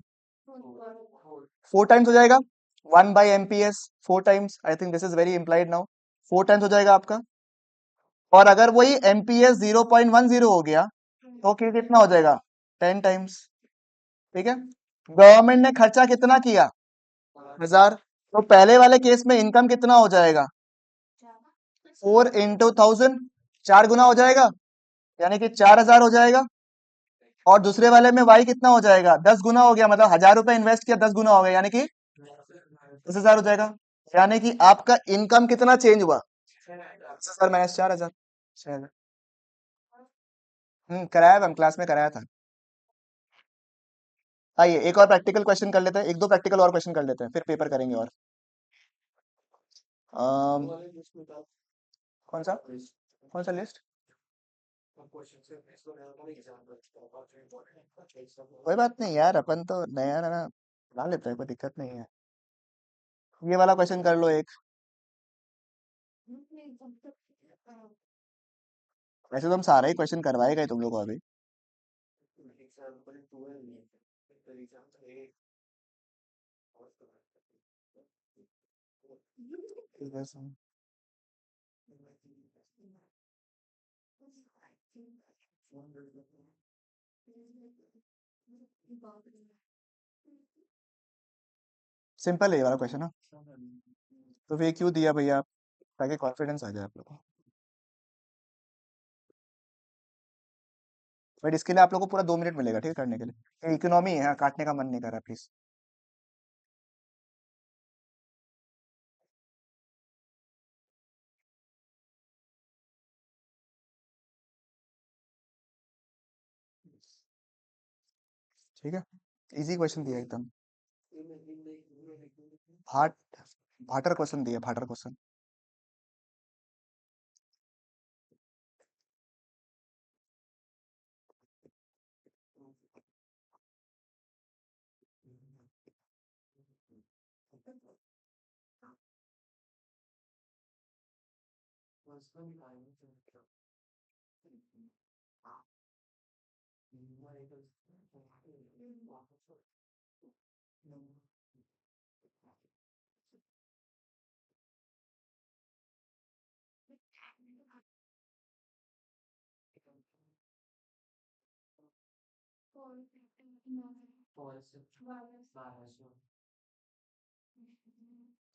4 टाइम्स हो जाएगा 1/एमपीएस, 4 times. I think this is very implied now, 4 times हो जाएगा आपका। और अगर वही एमपीएस 0.10 हो गया तो के कितना हो जाएगा, 10 टाइम्स, ठीक है? गवर्नमेंट ने खर्चा कितना किया, 1000, तो पहले वाले केस में इनकम कितना हो जाएगा, 4 into 1000, 4 गुना हो जाएगा, यानी कि 4000 हो जाएगा। और दूसरे वाले में वाई कितना हो जाएगा, 10 गुना हो गया, मतलब 1000 रुपए इन्वेस्ट किया, 10 गुना हो गया, यानी कि 10,000 हो जाएगा। यानी कि आपका इनकम कितना चेंज हुआ, 10,000 माइनस 4,000, 6,000। कराया था, हम क्लास में कराया था। आइए एक और प्रैक्टिकल क्वेश्चन कर लेते हैं, एक दो प्रैक्टिकल और क्वेश्चन कर लेते हैं, फिर पेपर करेंगे। और अम, कौन सा, कौन सा लिस्ट? कोई बात नहीं यार, अपन तो नया नया ला लेते हैं, कोई दिक्कत नहीं है। ये वाला क्वेश्चन कर लो एक। वैसे तो हम सारा ही क्वेश्चन करवाए गए तुम लोग को अभी। सिंपल है ये वाला क्वेश्चन ना, तो फिर क्यों दिया भैया आप, ताकि कॉन्फिडेंस आ जाए आप लोग को। बट इसके लिए आप लोग को पूरा 2 मिनट मिलेगा, ठीक है, करने के लिए। इकोनॉमी है, हाँ, काटने का मन नहीं कर रहा प्लीज। ठीक है, इजी क्वेश्चन दिया एकदम। भाट, भाटर क्वेश्चन दिया, भाटर क्वेश्चन।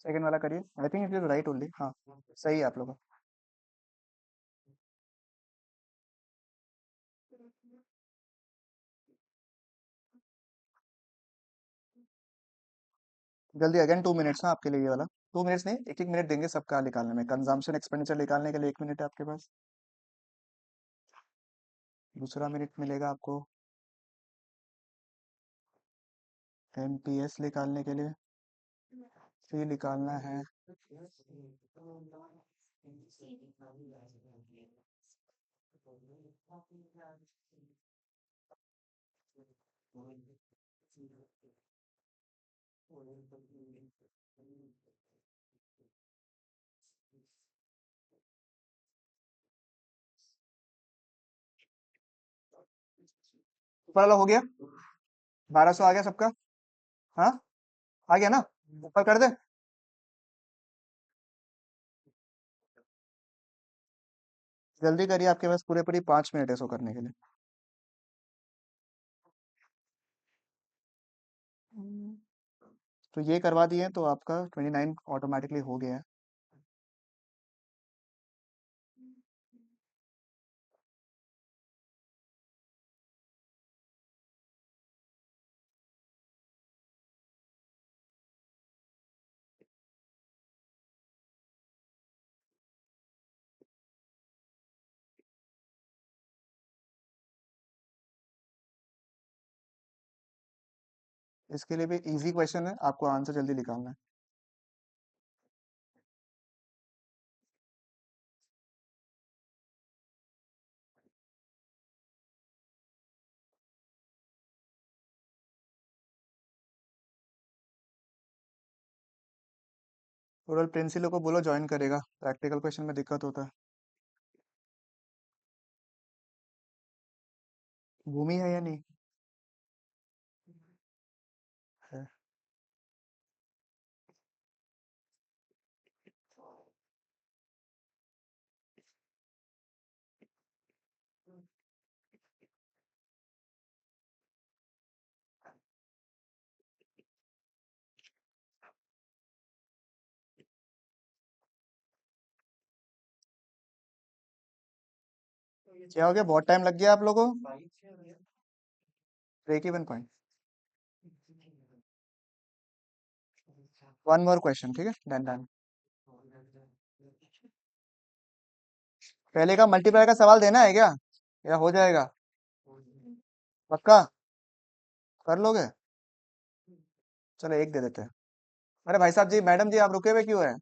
सेकंड वाला करिए, I think it is right only, हाँ सही है आप लोगों का। जल्दी अगेन 2 मिनट्स, हाँ आपके लिए ये वाला। 2 मिनट्स नहीं, एक एक मिनट देंगे सबका निकालने में। कंजम्पशन एक्सपेंडिचर निकालने के लिए 1 मिनट है आपके पास। दूसरा मिनट मिलेगा आपको एमपीएस निकालने के लिए। सी निकालना है। ऊपर वाला हो गया? 1200 आ गया सबका? हाँ आ गया ना? ऊपर कर दे। जल्दी करिए, आपके पास पूरे पूरी 5 मिनट है इसको करने के लिए। हम्म, तो ये करवा दिए तो आपका 29 ऑटोमेटिकली हो गया है। इसके लिए भी इजी क्वेश्चन है, आपको आंसर जल्दी निकालना है। टोटल प्रिंसिपल को बोलो ज्वाइन करेगा, प्रैक्टिकल क्वेश्चन में दिक्कत होता है। भूमि है या नहीं है? क्या हो गया, बहुत टाइम लग गया आप लोगों को? Break even point. One more question, ठीक है, डन डन। पहले का मल्टीप्लाई का सवाल देना है क्या, या हो जाएगा? पक्का? कर लोगे? चलो एक दे देते हैं। अरे भाई साहब जी, मैडम जी, आप रुके हुए क्यों है?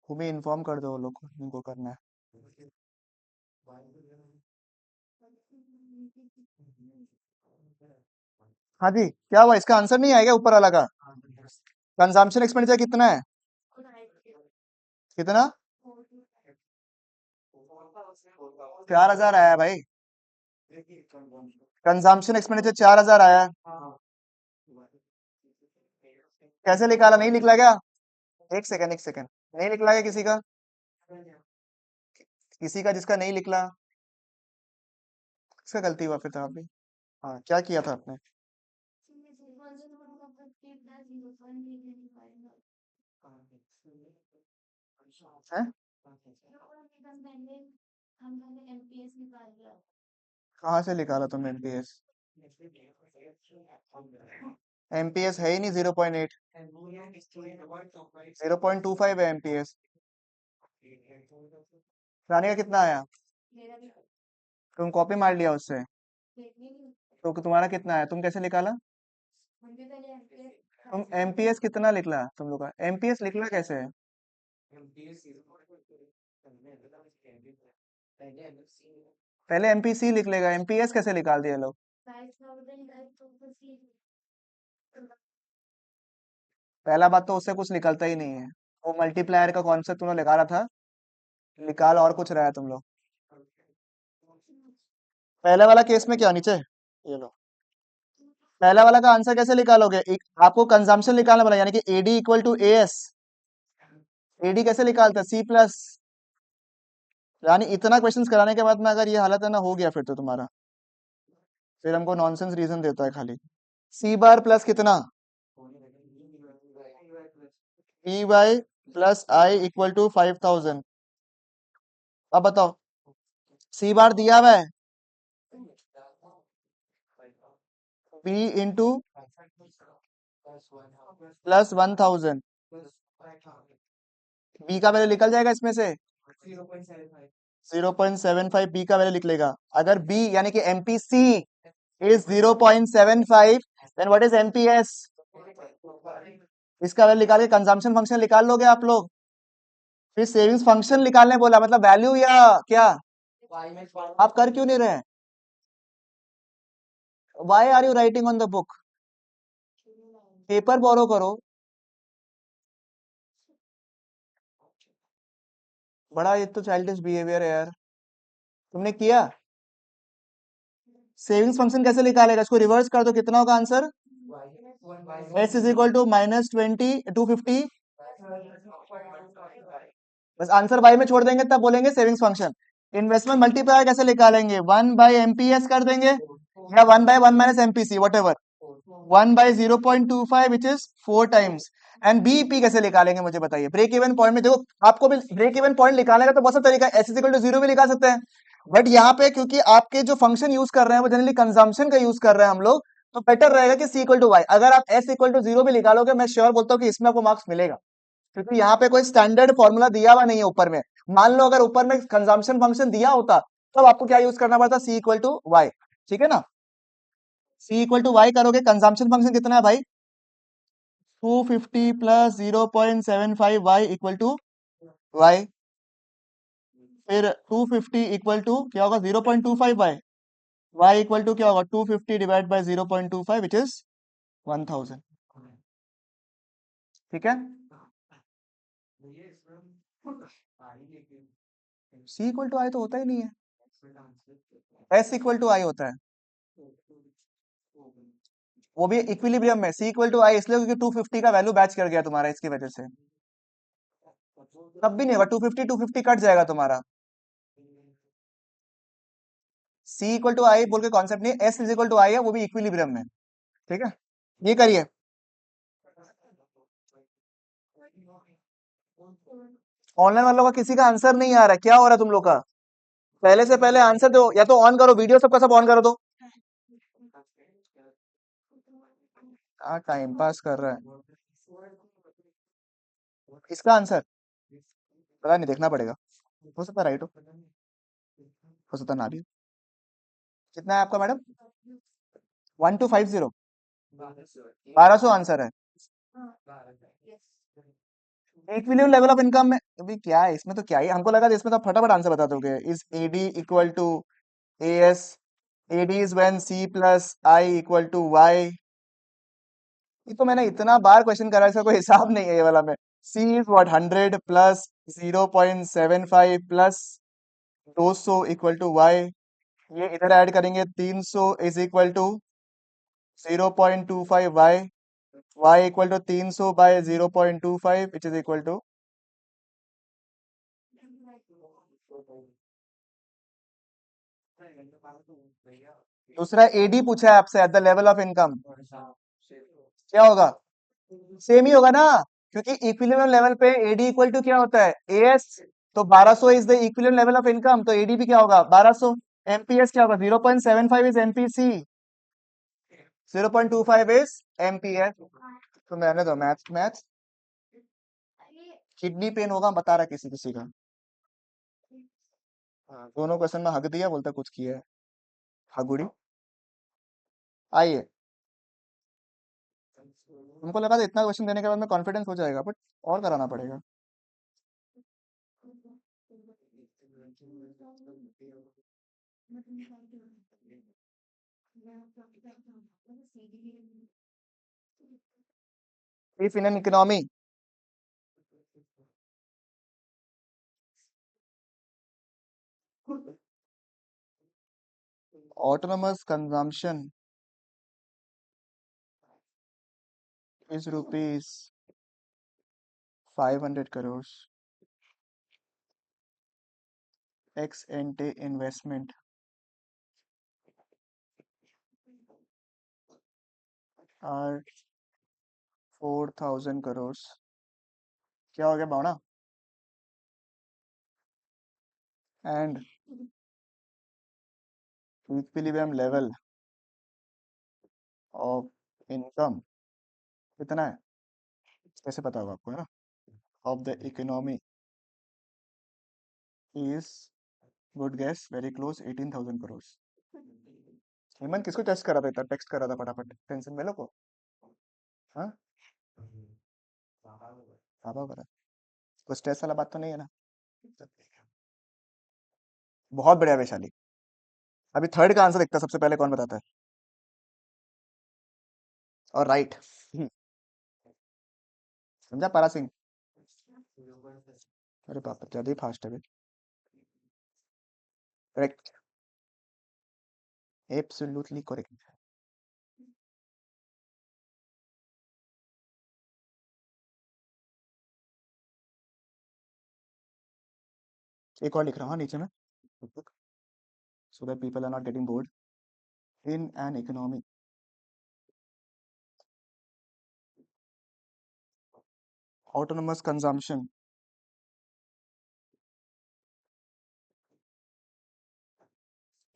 तुम्हें इन्फॉर्म कर दो वो लोग को, इनको करना है। हाँ जी, क्या हुआ, इसका आंसर नहीं आएगा ऊपर वाला का? कंजम्पशन एक्सपेंडिचर कितना है? कितना? 4000 आया भाई। कंजम्पशन एक्सपेंडिचर 4000 आया। कैसे निकाला, नहीं निकला क्या? एक सेकंड एक सेकंड, नहीं निकला क्या किसी का? किसी का जिसका नहीं निकला, किसका गलती हुआ फिर था अभी? हाँ, क्या किया था आपने? हैं? कहाँ से निकाला तुमने एमपीएस? एमपीएस है ही नहीं, 0.8। 0.25 है एमपीएस। रानी का कितना आया? तुम कॉपी मार लिया उससे? तो तुम्हारा कितना आया, तुम कैसे निकाला? तुम एमपीएस कितना निकला तुम लोग का, एमपीएस निकला कैसे है? पहले एमपीसी निकलेगा, एमपीएस कैसे निकाल दिया लोग? पहला बात तो उससे कुछ निकलता ही नहीं है। वो मल्टीप्लायर का कॉन्सेप्ट तुमने निकाला था, निकाल और कुछ रहा है तुम लोग। पहले वाला केस में क्या नीचे, ये लो, पहला वाला का आंसर कैसे निकालोगे? आपको कंजम्पशन निकालना पड़ेगा, यानी कि AD equal to AS. AD कैसे निकालते हैं? C plus. यानी इतना क्वेश्चंस कराने के बाद में अगर ये हालत है ना, हो गया फिर तो तुम्हारा, फिर हमको नॉनसेंस रीजन देता है खाली। सी बार प्लस कितना? P Y plus I equal to 5000। अब बताओ, सी बार दिया हुआ है, पी इंटू प्लस 1000। बी का वैल्यू निकल जाएगा इसमें से, 0.75 बी का वैल्यू निकलेगा। अगर बी यानी कि MPC is 0.75, then what is MPS? इसका वैल्यू निकाल के कंजम्पशन फंक्शन निकाल लोगे आप लोग। फिर सेविंग्स फंक्शन निकालने बोला, मतलब वैल्यू या क्या? आप कर क्यों नहीं रहे? Why are you writing on the book? Paper borrow करो। बड़ा ये तो चाइल्डिश बिहेवियर है यार। तुमने किया? सेविंग्स फंक्शन कैसे निकालेगा? इसको रिवर्स कर दो, कितना होगा answer? S is equal to -20 250। बस आंसर वाई में छोड़ देंगे, तब बोलेंगे सेविंग्स फंक्शन। इन्वेस्टमेंट मल्टीप्लायर कैसे निकालेंगे? 1/MPS कर देंगे, या 1/1 minus MPC, what ever. 1/0.25 which is 4 times. And BEP कैसे निकालेंगे मुझे बताइए? ब्रेक इवन पॉइंट में देखो, आपको भी ब्रेक इवन पॉइंट निकालने का तो बहुत सा तरीका है, एस इज इक्वल टू 0 भी निकाल सकते हैं। बट यहाँ पे क्योंकि आपके जो फंक्शन यूज कर रहे हैं वो जनरली कंजम्पशन का यूज कर रहे हैं हम लोग, तो बेटर रहेगा कि सी इक्वल टू वाई। अगर आप एस इक्वल टू 0 भी निकालोगे, मैं श्योर बोलता हूँ कि इसमें आपको मार्क्स मिलेगा, क्योंकि यहाँ पे कोई स्टैंडर्ड फॉर्मूला दिया हुआ नहीं है ऊपर में। मान लो अगर ऊपर में कंजम्पशन फंक्शन दिया होता, तब आपको क्या यूज करना पड़ता? C equal to Y. ठीक है ना? सी इक्वल टू वाई करोगे, कंजम्पशन फंक्शन कितना है भाई? 250 plus 0.75 Y equal to Y. फिर 250 इक्वल टू क्या होगा? 0.25 वाई। वाई इक्वल टू क्या होगा? 250 डिवाइड बाय 0.25 विच इज 1000। ठीक है? सी इक्वल टू आई तो होता ही नहीं है, एस इक्वल टू आई होता है। वो भी इक्विलिब्रियम में सी इक्वल टू आई, इसलिए क्योंकि 250 का वैल्यू बैच कर गया तुम्हारा, इसकी वजह से। तब भी नहीं होगा, 250 कट जाएगा तुम्हारा। सी इक्वल टू आई बोल के कॉन्सेप्ट नहीं, एस इज इक्वल टू आई है, वो भी इक्विलिब्रियम में। ठीक है? ये करिए। ऑनलाइन वालों का किसी का आंसर नहीं आ रहा है, क्या हो रहा है तुम लोग का? पहले से पहले आंसर दो, या तो ऑन करो वीडियो, सबका सब ऑन करो दो। हाँ, टाइम पास कर रहा है। इसका आंसर पता नहीं, देखना पड़ेगा। हो सकता राइट हो सकता ना भी हो। कितना है आपका मैडम? 1250। 1200 आंसर है। इक्विलिब्रियम लेवल ऑफ इनकम में अभी क्या है? इसमें तो क्या ही, हमको लगा था इसमें तो आप फटाफट आंसर बता दोगे। Is AD equal to AS? AD is when C plus I equal to Y. ये तो मैंने इतना बार क्वेश्चन करा, इसका कोई हिसाब नहीं है ये वाला में। C is what 100 plus 0.75 plus 200 equal to Y. ये इधर ऐड करेंगे, 300 is equal to 0.25 Y. Y equal to 300 by 0.25 which is equal to. दूसरा एडी पूछा है आपसे, at the level of income, क्या होगा? सेम ही होगा ना, क्योंकि इक्विलिब्रियम लेवल पे एडी इक्वल टू क्या होता है? एएस। तो 1200 is the equilibrium level of income, तो एडी भी क्या होगा? 1200। एमपीएस क्या होगा? 0.75 इज एमपीसी, 0.25 इज एमपीएस। तो मैंने तो मैथ्स मैथ्स किडनी पेन होगा बता रहा किसी किसी का। हाँ, दोनों क्वेश्चन में हक दिया, बोलता कुछ किया है। हगुड़ी। आइए, हमको लगा था इतना क्वेश्चन देने के बाद में कॉन्फिडेंस हो जाएगा, बट और कराना पड़ेगा। If in an economy autonomous consumption is rupees 500 crores. Ex ante investment are 4,000 crores. क्या हो गया बावना? And equilibrium level of income कितना है? कैसे पता होगा आपको, है ना? Of the economy is good guess very close 18,000 crores. Hemant किसको टेस्ट करा था, इतना टेक्स्ट करा था फटाफट, टेंशन में लो को। हाँ, पापा करा, कुछ स्ट्रेस वाला बात तो नहीं है ना? बहुत बढ़िया वैशाली। अभी थर्ड का आंसर देखता है, सबसे पहले कौन बताता है। और राइट, समझा पारा सिंह? अरे पापा ज्यादा ही फास्ट है बे। Correct, absolutely correct. एक और लिख रहा हूँ नीचे में, so that people are not getting bored. In an economy, autonomous consumption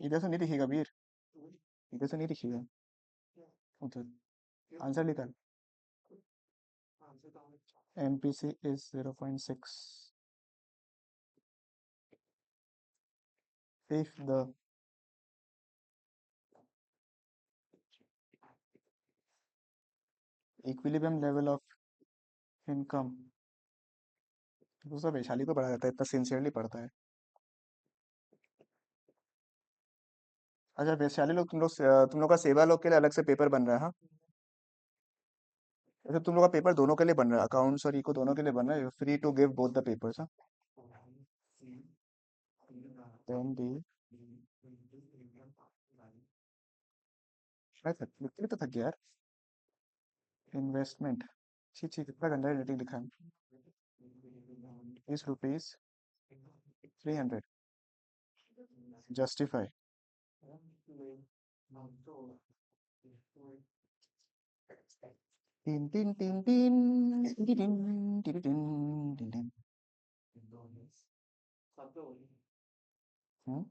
इधर से नहीं दिखेगा वीर, इधर से नहीं दिखेगा, उधर आंसर निकाल। MPC is 0.6 if the equilibrium level of income। दूसरा वैशाली को पढ़ा जाता है, इतना सिंसियरली पढ़ता है। अच्छा वैशाली लोग, तुम लोग का सेवा लोग के लिए अलग से पेपर बन रहा है, हाँ? अच्छा तुम लोग का पेपर दोनों के लिए बन रहा है, अकाउंट्स और इको दोनों के लिए बन रहा है, free to give both the papers, हाँ? देन दी शायद लिख के तो थक गया यार। इन्वेस्टमेंट, छी छी कितना गंदा रेटिंग लिखा है। Is rupees 300 justify. टिन टिन टिन टिन टिन टिन टिन टिन टिन टिन। हम्म,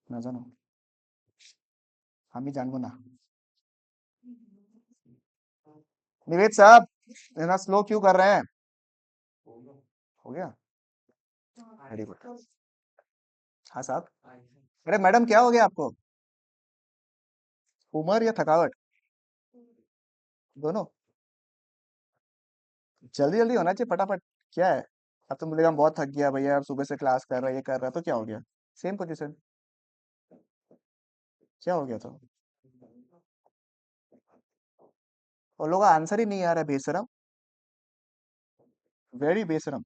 ना जानो, हम ही जानो ना। निवेद साहब, इतना स्लो क्यों कर रहे हैं? हो गया, वेरी गुड। हाँ साहब। अरे मैडम क्या हो गया आपको, उमर या थकावट? दोनों? जल्दी जल्दी होना चाहिए, फटाफट। क्या है? अब तो बोलेगा हम बहुत थक गया भैया, अब सुबह से क्लास कर रहा है, ये कर रहा है, तो क्या हो गया? Same position. क्या हो गया तो? और लोगों का आंसर ही नहीं आ रहा है, बेशरम, वेरी बेशरम।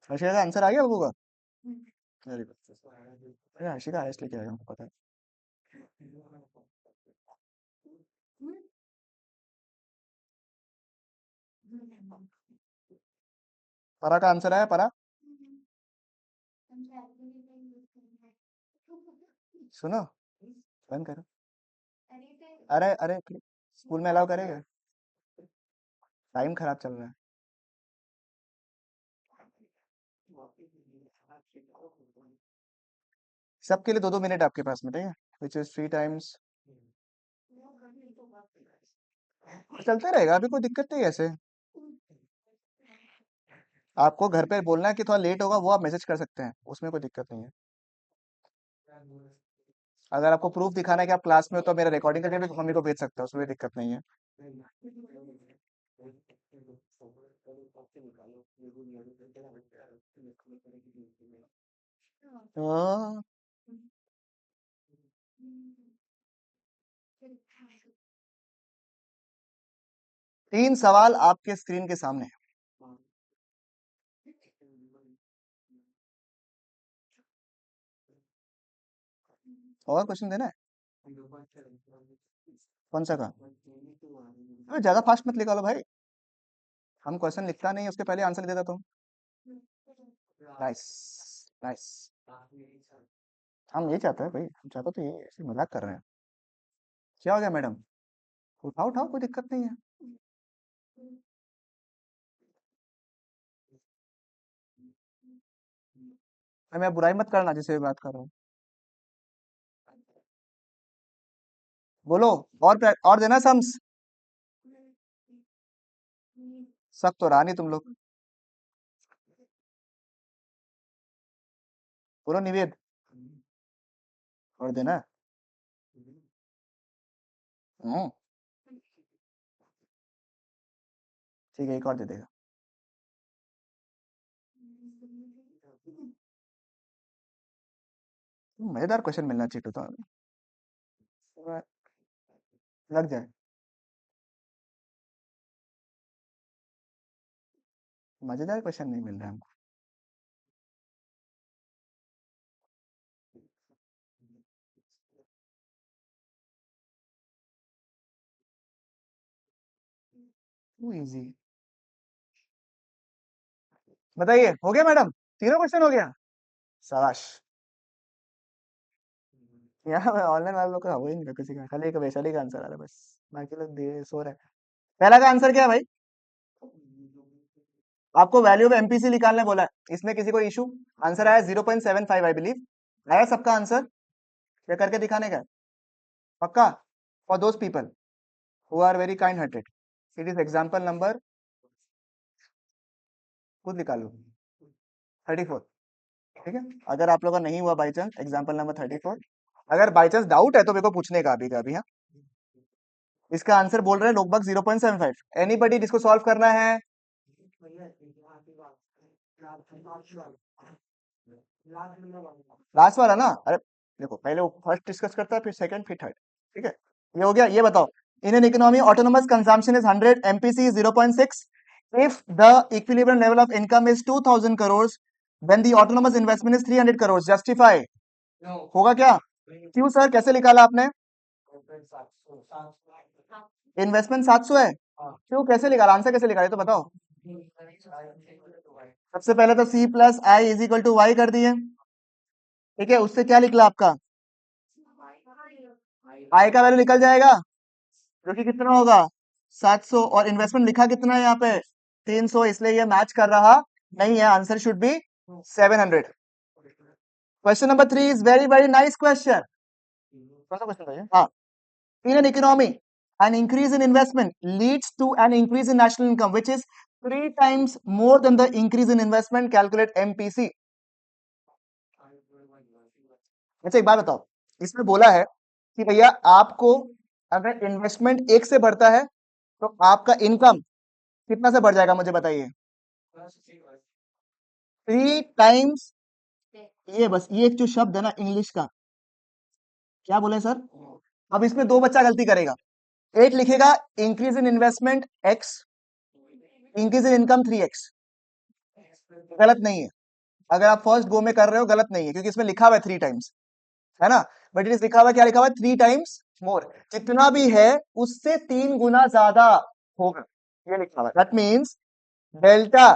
हर्षिका का आंसर आ गया लोगों का? Very good. अरे हर्षिका आयस लेके आएगा, हमको पता है। परा का आंसर आया, परा सुनो, बंद करो। अरे अरे स्कूल में अलाउ करेगा? टाइम खराब चल रहा है। सबके लिए 2-2 मिनट आपके पास में, ठीक है? Which is 3 times. चलते रहेगा, अभी कोई दिक्कत नहीं है ऐसे। आपको घर पे बोलना है कि थोड़ा लेट होगा, वो आप मैसेज कर सकते हैं, उसमें कोई दिक्कत नहीं है। अगर आपको प्रूफ दिखाना है कि आप क्लास में हो, तो मेरा रिकॉर्डिंग करके भी मम्मी को भेज सकते हो, उसमें कोई दिक्कत नहीं है। हाँ, 3 सवाल आपके स्क्रीन के सामने है। और क्वेश्चन देना है? कौन सा का? अरे ज्यादा फास्ट मत निकालो भाई, हम क्वेश्चन लिखता नहीं उसके पहले आंसर देता तुम। Nice, nice. हम ये चाहते हैं भाई, हम चाहते तो ये ऐसे मजाक कर रहे हैं। क्या हो गया मैडम? उठाओ उठाओ, कोई दिक्कत नहीं है। मैं बुराई मत करना जिससे बात कर रहा हूँ। बोलो। और देना सम्स। सख्त तो रहा नहीं तुम लोग। बोलो निवेद। और देना। हम्म। ठीक है, एक और दे देगा। मजेदार क्वेश्चन मिलना चाहिए तो लग जाए। मजेदार क्वेश्चन नहीं मिल रहा हमको। Too easy. बताइए, हो गया मैडम? तीनों क्वेश्चन हो गया। शाबाश। यहाँ ऑनलाइन वाले लोग का हो ही नहीं रहा किसी का, खाली एक वैशाली का आंसर आ रहा है बस, बाकी लोग दे सो रहे हैं। पहला का आंसर क्या है भाई? आपको वैल्यू ऑफ एमपीसी निकालने बोला है, इसमें किसी को इशू? आंसर आया 0.75 आई बिलीव। आया सबका आंसर? ये करके दिखाने का है? पक्का? For those people who are very kind hearted, it is example number, खुद निकालो, 34। ठीक है, अगर आप लोग का नहीं हुआ बाई चांस एग्जाम्पल नंबर 34, अगर बाई चांस डाउट है तो मेरे को पूछने का अभी का अभी। हाँ, इसका आंसर बोल रहे हैं लगभग 0.75। एनीबडी जिसको सॉल्व करना है? लास्ट वाला ना? अरे देखो, पहले वो फर्स्ट डिस्कस करता है, फिर सेकंड, फिर थर्ड। ठीक है, ये हो गया। ये बताओ, इन an economy autonomous consumption is 100, MPC 0.6, if the equilibrium level of income is 2000 crore, when the autonomous investment is 300 crore, justify. होगा क्या? क्यों सर, कैसे निकाला आपने? इन्वेस्टमेंट 700 है, क्यों, कैसे निकाला, आंसर कैसे निकाला ये तो बताओ। सबसे पहले तो C plus I is equal to Y कर दिए। ठीक है, उससे क्या निकला आपका? आई का वैल्यू निकल जाएगा, जो कि कितना होगा? 700। और इन्वेस्टमेंट लिखा कितना है यहाँ पे? 300, इसलिए ये मैच कर रहा नहीं है, answer should be 700। Question number 3 is very very nice question. कौन सा क्वेश्चन है? हाँ, in an economy an increase in investment leads to an increase in national income which is 3 times more than the increase in investment, calculate MPC। अच्छा, एक बात बताओ, इसमें बोला है कि भैया आपको अगर इन्वेस्टमेंट 1 से बढ़ता है तो आपका इनकम कितना से बढ़ जाएगा, मुझे बताइए। 3 टाइम्स। ये बस ये एक जो शब्द है ना इंग्लिश का, क्या बोले सर? अब इसमें दो बच्चा गलती करेगा, एक लिखेगा increase in investment x, increase in income 3x। गलत नहीं है, अगर आप फर्स्ट गो में कर रहे हो गलत नहीं है, क्योंकि इसमें लिखा हुआ है 3 टाइम्स, है ना? बट इट इज लिखा हुआ है, क्या लिखा हुआ है? 3 टाइम्स मोर, जितना भी है उससे 3 गुना ज्यादा होगा, ये लिखा हुआ है। दैट मीन्स डेल्टा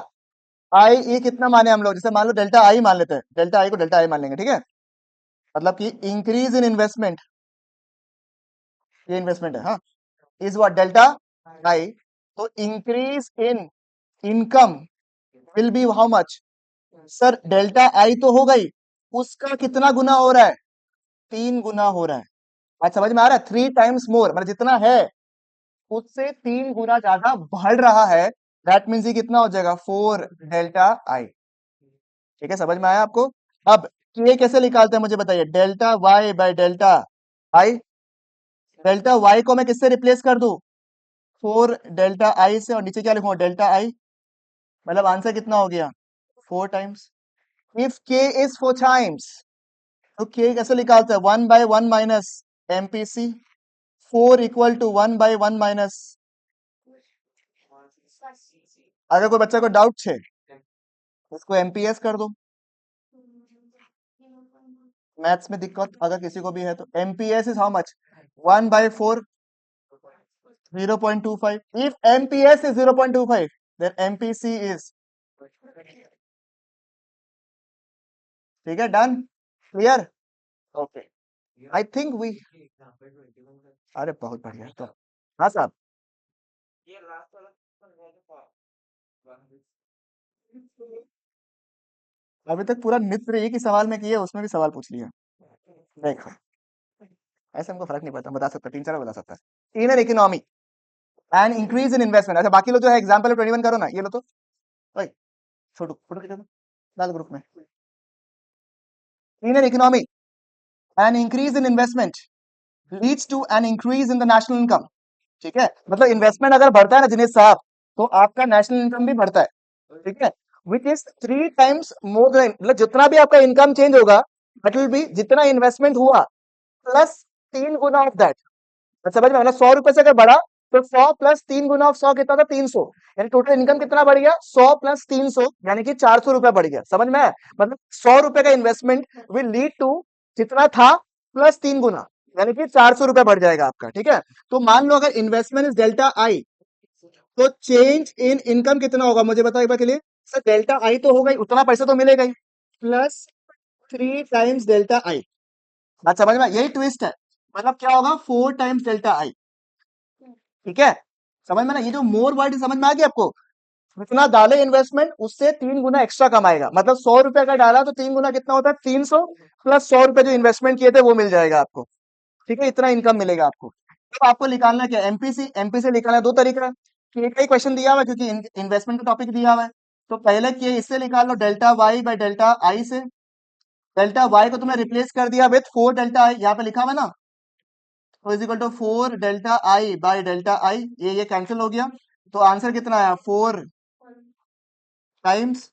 आई, ये कितना माने हम लोग, जैसे मान लो डेल्टा आई मान लेते हैं, डेल्टा आई को डेल्टा आई मान लेंगे, ठीक है? मतलब कि इंक्रीज इन इन्वेस्टमेंट, ये इन्वेस्टमेंट है, हाँ, इज व्हाट? Delta I. तो increase in income will be how much? Sir delta I तो हो गई, उसका कितना गुना हो रहा है? 3 गुना हो रहा है। आज समझ में आ रहा है? 3 टाइम्स मोर, मतलब जितना है उससे 3 गुना ज्यादा बढ़ रहा है। दैट मीन्स ये कितना हो जाएगा? 4 डेल्टा आई। ठीक है, समझ में आया आपको? अब ये कैसे निकालते हैं मुझे बताइए, delta Y by delta I. Delta Y को मैं किससे रिप्लेस कर दूं? 4 डेल्टा आई से, और नीचे क्या लिखूंगा? डेल्टा आई। मतलब आंसर कितना हो गया? 4 टाइम्स। इफ के इज 4 टाइम्स, तो के कैसे निकालते हैं? 1/1 माइनस एमपीसी। 4 = 1/1 माइनस। अगर कोई बच्चा को डाउट छे, इसको एमपीएस कर दो। मैथ्स में दिक्कत अगर किसी को भी है तो MPS is how much 1/4 0.25 if MPS is 0.25 then MPC is ठीक है done clear okay I think we अरे बहुत बढ़िया तो हाँ साहब अभी तक पूरा मित्र एक ही सवाल में किया उसमें भी सवाल पूछ लिया देखो ऐसे हमको फर्क नहीं पड़ता बता सकता 3-4 बता सकता है इन an economy and increase in investment अच्छा बाकी लोग जो है एग्जाम्पल 21 करो ना ये लो तो ओए छोटू फोटो खींचो तो डाल ग्रुप में in an economy an increase in investment leads to an increase in the national income ठीक है मतलब इन्वेस्टमेंट अगर बढ़ता है ना दिनेश साहब तो आपका नेशनल इनकम भी बढ़ता है ठीक है which is 3 times more than मतलब जितना भी आपका इनकम चेंज होगा दैट विल बी जितना इन्वेस्टमेंट हुआ प्लस 3 गुना ऑफ दैट समझ में मतलब 100 रुपए से अगर बढ़ा तो 100 + 3 गुना ऑफ 100 कितना था 300 यानी टोटल इनकम कितना बढ़ गया 100 + 300 यानी कि 400 रुपए बढ़ गया समझ में आया मतलब 100 रुपए का इन्वेस्टमेंट विल लीड टू जितना था प्लस 3 गुना यानी कि 400 रुपए बढ़ जाएगा आपका ठीक है तो मान लो अगर इन्वेस्टमेंट इज डेल्टा आई तो चेंज इन इनकम कितना होगा मुझे बताओ एक बार के लिए सर डेल्टा आई तो होगा ही उतना पैसा तो मिलेगा ही प्लस 3 times डेल्टा आई बात समझ में यही ट्विस्ट है मतलब क्या होगा 4 times डेल्टा आई ठीक है समझ में ना ये जो मोर वर्ड समझ में आ गया आपको जितना डाले इन्वेस्टमेंट उससे 3 गुना एक्स्ट्रा कमाएगा मतलब 100 रुपए का डाला तो 3 गुना कितना होता है 300 प्लस 100 रुपए जो इन्वेस्टमेंट किए थे वो मिल जाएगा आपको ठीक है इतना इनकम मिलेगा आपको तो आपको निकालना क्या एमपीसी एमपीसी निकालना दो तरीका है कि एक ही क्वेश्चन दिया हुआ है क्योंकि इन्वेस्टमेंट का टॉपिक दिया हुआ है तो पहले किए इससे निकाल लो delta Y by delta I से डेल्टा वाई को तुमने रिप्लेस कर दिया विथ 4 डेल्टा आई यहाँ पे लिखा हुआ है ना तो is equal to 4 delta I by delta I ये कैंसिल हो गया तो आंसर कितना आया 4 टाइम्स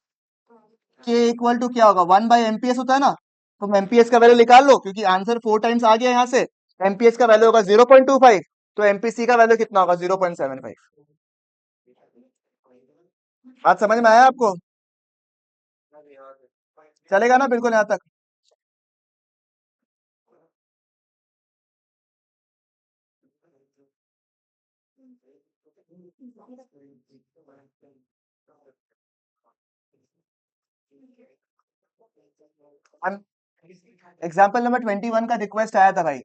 के इक्वल टू क्या होगा 1/एमपीएस होता है ना तुम एमपीएस का वैल्यू निकाल लो क्योंकि आंसर 4 टाइम्स आ गया यहाँ से एमपीएस का वैल्यू होगा 0.25 तो एमपीसी का वैल्यू कितना होगा 0.75 बात समझ में आया आपको चलेगा ना बिल्कुल यहाँ तक एग्जाम्पल नंबर 21 का रिक्वेस्ट आया था भाई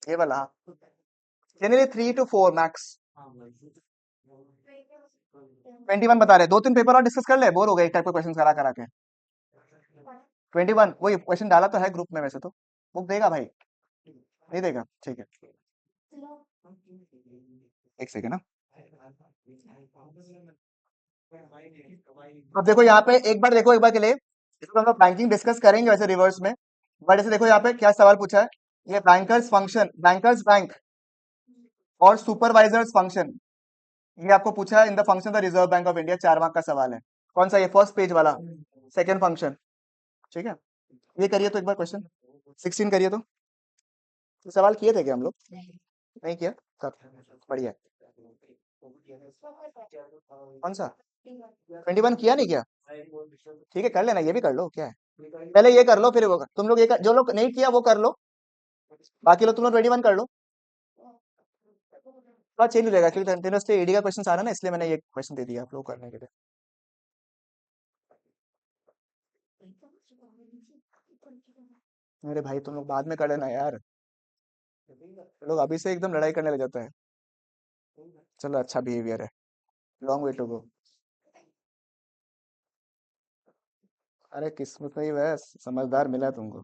ये वाला जनरली 3 to 4 मैक्स 21 बता रहे 2-3 पेपर और डिस्कस कर ले बोर हो गए एक टाइप का क्वेश्चन करा करा के 21 वही क्वेश्चन डाला तो है ग्रुप में वैसे तो बुक देगा भाई नहीं देगा ठीक है एक सेकेंड ना अब देखो यहाँ पे एक बार देखो एक बार के लिए इसको हम लोग बैंकिंग डिस्कस करेंगे वैसे रिवर्स में बट ऐसे देखो यहाँ पे क्या सवाल पूछा है ये बैंकर्स फंक्शन बैंकर्स बैंक और सुपरवाइजर्स फंक्शन ये आपको पूछा है in the function the reserve bank of India 4 mark का सवाल है कौन सा ये फर्स्ट पेज वाला सेकंड फंक्शन ठीक है ये करिए तो एक बार क्वेश्चन 16 करिए तो सवाल किए थे क्या हम लोग नहीं किया सब बढ़िया कौन सा 21 किया नहीं क्या ठीक है कर लेना ये भी कर लो क्या है पहले ये कर लो फिर वो तुम लोग जो लोग नहीं किया वो कर लो बाकी लोग तुम लोग 21 कर लो थोड़ा चेंज हो जाएगा क्योंकि कंटिन्यूसली एडी का क्वेश्चन आ रहा है ना इसलिए मैंने ये क्वेश्चन दे दिया आप लोग करने के लिए अरे भाई तुम लोग बाद में कर लेना यार लोग अभी से एकदम लड़ाई करने लग जाता है चलो अच्छा बिहेवियर है लॉन्ग वे टू गो अरे किस्मत ही बस समझदार मिला तुमको